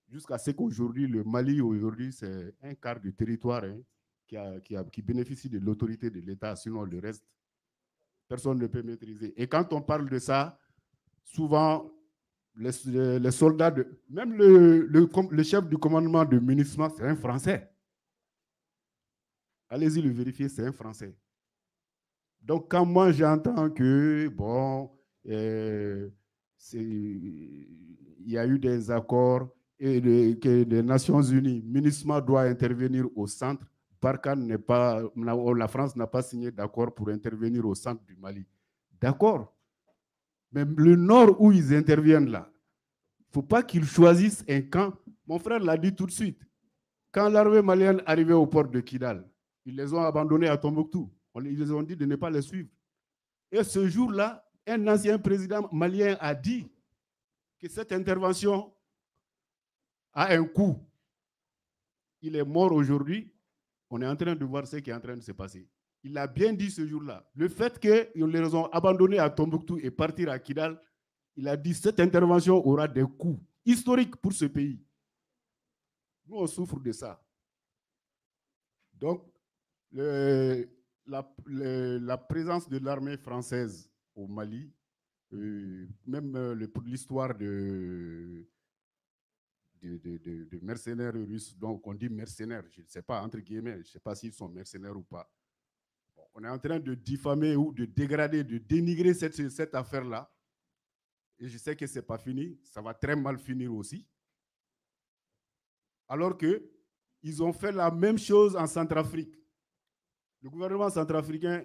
Jusqu'à ce qu'aujourd'hui, le Mali, aujourd'hui, c'est un quart du territoire qui bénéficie de l'autorité de l'État, sinon le reste, personne ne peut maîtriser. Et quand on parle de ça, souvent, les soldats, même le chef du commandement de MINUSMA, c'est un Français. Allez-y le vérifier, c'est un Français. Donc, quand moi j'entends que, bon, il y a eu des accords et que les Nations Unies, MINUSMA doit intervenir au centre. Barkhane n'est pas, la France n'a pas signé d'accord pour intervenir au centre du Mali. D'accord. Mais le nord où ils interviennent là, il ne faut pas qu'ils choisissent un camp. Mon frère l'a dit tout de suite. Quand l'armée malienne arrivait au port de Kidal, ils les ont abandonnés à Tombouctou. Ils les ont dit de ne pas les suivre. Et ce jour-là, un ancien président malien a dit que cette intervention a un coût. Il est mort aujourd'hui. On est en train de voir ce qui est en train de se passer. Il a bien dit ce jour-là. Le fait qu'ils les ont abandonnés à Tombouctou et partir à Kidal, il a dit que cette intervention aura des coûts historiques pour ce pays. Nous, on souffre de ça. Donc, la présence de l'armée française au Mali, même pour l'histoire de mercenaires russes, donc on dit mercenaires, je ne sais pas, entre guillemets, je ne sais pas s'ils sont mercenaires ou pas. Bon, on est en train de diffamer ou de dégrader, de dénigrer cette affaire-là. Et je sais que ce n'est pas fini, ça va très mal finir aussi. Alors qu'ils ont fait la même chose en Centrafrique. Le gouvernement centrafricain,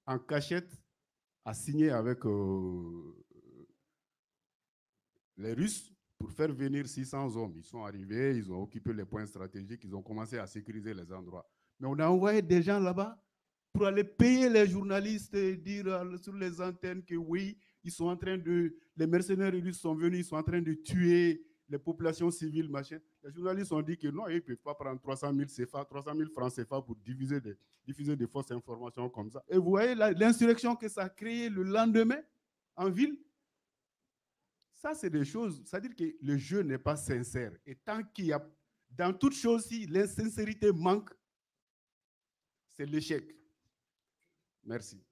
en cachette, a signé avec les Russes pour faire venir 600 hommes. Ils sont arrivés, ils ont occupé les points stratégiques, ils ont commencé à sécuriser les endroits. Mais on a envoyé des gens là-bas pour aller payer les journalistes et dire sur les antennes que oui, ils sont en train de... Les mercenaires russes sont venus, ils sont en train de tuer les populations civiles, machin. Les journalistes ont dit que non, ils ne peuvent pas prendre 300 000 francs CFA pour diffuser des fausses informations comme ça. Et vous voyez l'insurrection que ça a créé le lendemain en ville. Ça, c'est des choses, c'est-à-dire que le jeu n'est pas sincère. Et tant qu'il y a, dans toute chose, si l'insincérité manque, c'est l'échec. Merci.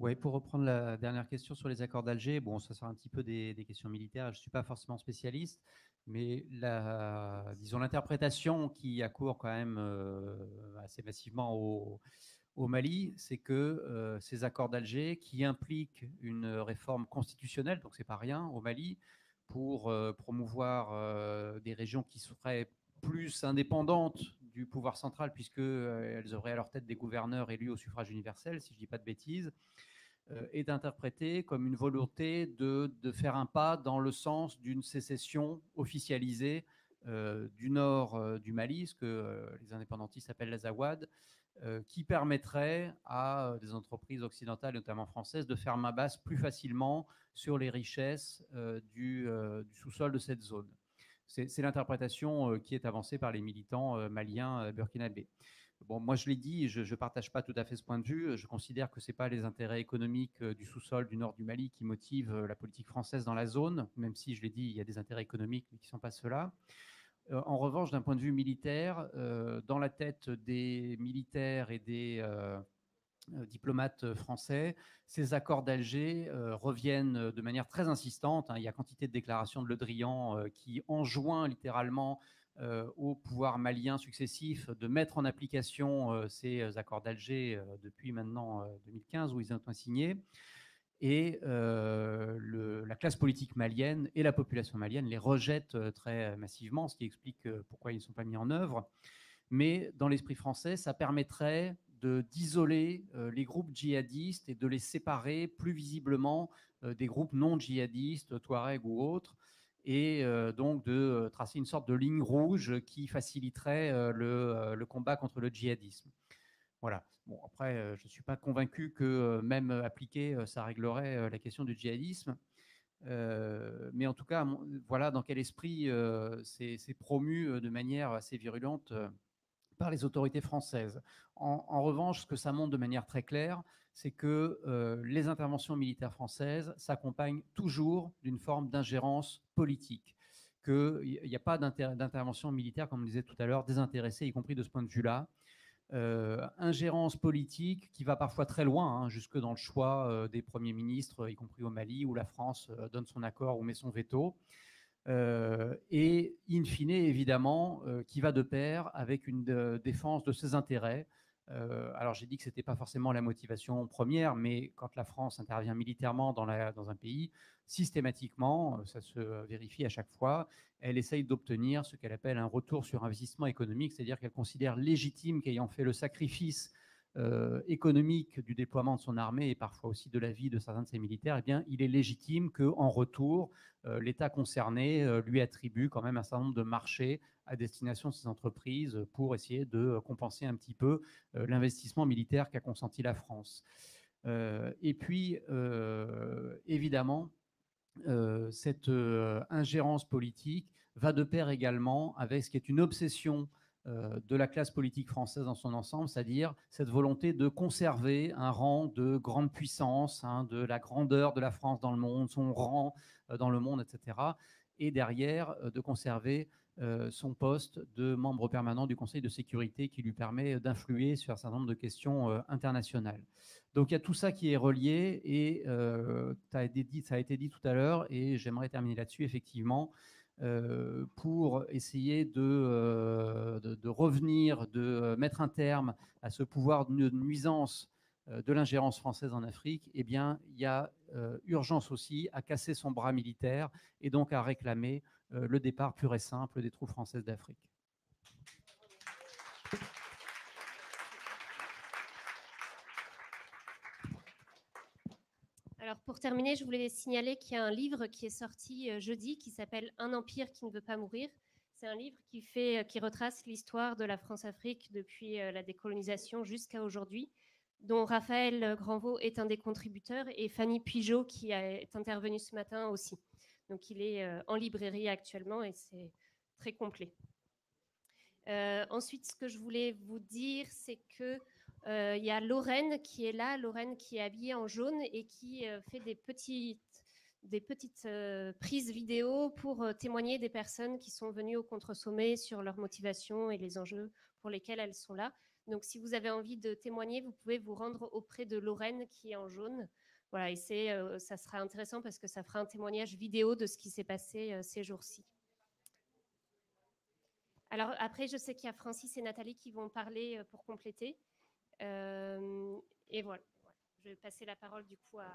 Oui, pour reprendre la dernière question sur les accords d'Alger, bon, ça sera un petit peu des questions militaires. Je ne suis pas forcément spécialiste, mais disons l'interprétation qui accourt quand même assez massivement au Mali, c'est que ces accords d'Alger, qui impliquent une réforme constitutionnelle, donc c'est pas rien au Mali, pour promouvoir des régions qui seraient plus indépendantes du pouvoir central, puisqu'elles auraient à leur tête des gouverneurs élus au suffrage universel, si je ne dis pas de bêtises, est interprété comme une volonté de faire un pas dans le sens d'une sécession officialisée du nord du Mali, ce que les indépendantistes appellent l'Azawad, qui permettrait à des entreprises occidentales, notamment françaises, de faire main basse plus facilement sur les richesses du sous-sol de cette zone. C'est l'interprétation qui est avancée par les militants maliens burkinabés. Bon, moi, je l'ai dit, je ne partage pas tout à fait ce point de vue. Je considère que ce n'est pas les intérêts économiques du sous-sol du nord du Mali qui motivent la politique française dans la zone, même si, je l'ai dit, il y a des intérêts économiques, mais qui ne sont pas ceux-là. En revanche, d'un point de vue militaire, dans la tête des militaires et des diplomates français, ces accords d'Alger reviennent de manière très insistante. Il y a quantité de déclarations de Le Drian qui enjoint littéralement au pouvoir malien successif de mettre en application ces accords d'Alger depuis maintenant 2015 où ils ont été signés. Et la classe politique malienne et la population malienne les rejettent très massivement, ce qui explique pourquoi ils ne sont pas mis en œuvre. Mais dans l'esprit français, ça permettrait d'isoler les groupes djihadistes et de les séparer plus visiblement des groupes non djihadistes, Touareg ou autres, et donc de tracer une sorte de ligne rouge qui faciliterait le combat contre le djihadisme. Voilà. Bon, après, je ne suis pas convaincu que même appliqué, ça réglerait la question du djihadisme. Mais en tout cas, voilà dans quel esprit c'est promu de manière assez virulente par les autorités françaises. En revanche, ce que ça montre de manière très claire, c'est que les interventions militaires françaises s'accompagnent toujours d'une forme d'ingérence politique, qu'il n'y a pas d'intervention militaire, comme on le disait tout à l'heure, désintéressée, y compris de ce point de vue-là. Ingérence politique qui va parfois très loin, jusque dans le choix des premiers ministres, y compris au Mali, où la France donne son accord ou met son veto. Et in fine, évidemment, qui va de pair avec une défense de ses intérêts Alors j'ai dit que ce n'était pas forcément la motivation première, mais quand la France intervient militairement dans un pays, systématiquement, ça se vérifie à chaque fois, elle essaye d'obtenir ce qu'elle appelle un retour sur investissement économique, c'est-à-dire qu'elle considère légitime qu'ayant fait le sacrifice économique du déploiement de son armée et parfois aussi de la vie de certains de ses militaires, eh bien, il est légitime qu'en retour, l'État concerné lui attribue quand même un certain nombre de marchés à destination de ces entreprises pour essayer de compenser un petit peu l'investissement militaire qu'a consenti la France. Et puis, évidemment, cette ingérence politique va de pair également avec ce qui est une obsession de la classe politique française dans son ensemble, c'est-à-dire cette volonté de conserver un rang de grande puissance, hein, de la grandeur de la France dans le monde, son rang dans le monde, etc. Et derrière, de conserver son poste de membre permanent du Conseil de sécurité qui lui permet d'influer sur un certain nombre de questions internationales. Donc il y a tout ça qui est relié et ça a été dit tout à l'heure et j'aimerais terminer là-dessus, effectivement. Pour essayer de revenir, de mettre un terme à ce pouvoir de nuisance de l'ingérence française en Afrique, eh bien, il y a urgence aussi à casser son bras militaire et donc à réclamer le départ pur et simple des troupes françaises d'Afrique. Alors pour terminer, je voulais signaler qu'il y a un livre qui est sorti jeudi qui s'appelle « Un empire qui ne veut pas mourir ». C'est un livre qui retrace l'histoire de la France-Afrique depuis la décolonisation jusqu'à aujourd'hui, dont Raphaël Granvaux est un des contributeurs et Fanny Pigeot qui est intervenue ce matin aussi. Donc il est en librairie actuellement et c'est très complet. Ensuite, ce que je voulais vous dire, c'est que il y a Lorraine qui est là, Lorraine qui est habillée en jaune et qui fait des petites prises vidéo pour témoigner des personnes qui sont venues au contre-sommet sur leur motivation et les enjeux pour lesquels elles sont là. Donc, si vous avez envie de témoigner, vous pouvez vous rendre auprès de Lorraine qui est en jaune. Voilà, et ça sera intéressant parce que ça fera un témoignage vidéo de ce qui s'est passé ces jours-ci. Alors après, je sais qu'il y a Francis et Nathalie qui vont parler pour compléter. Et voilà, je vais passer la parole du coup à...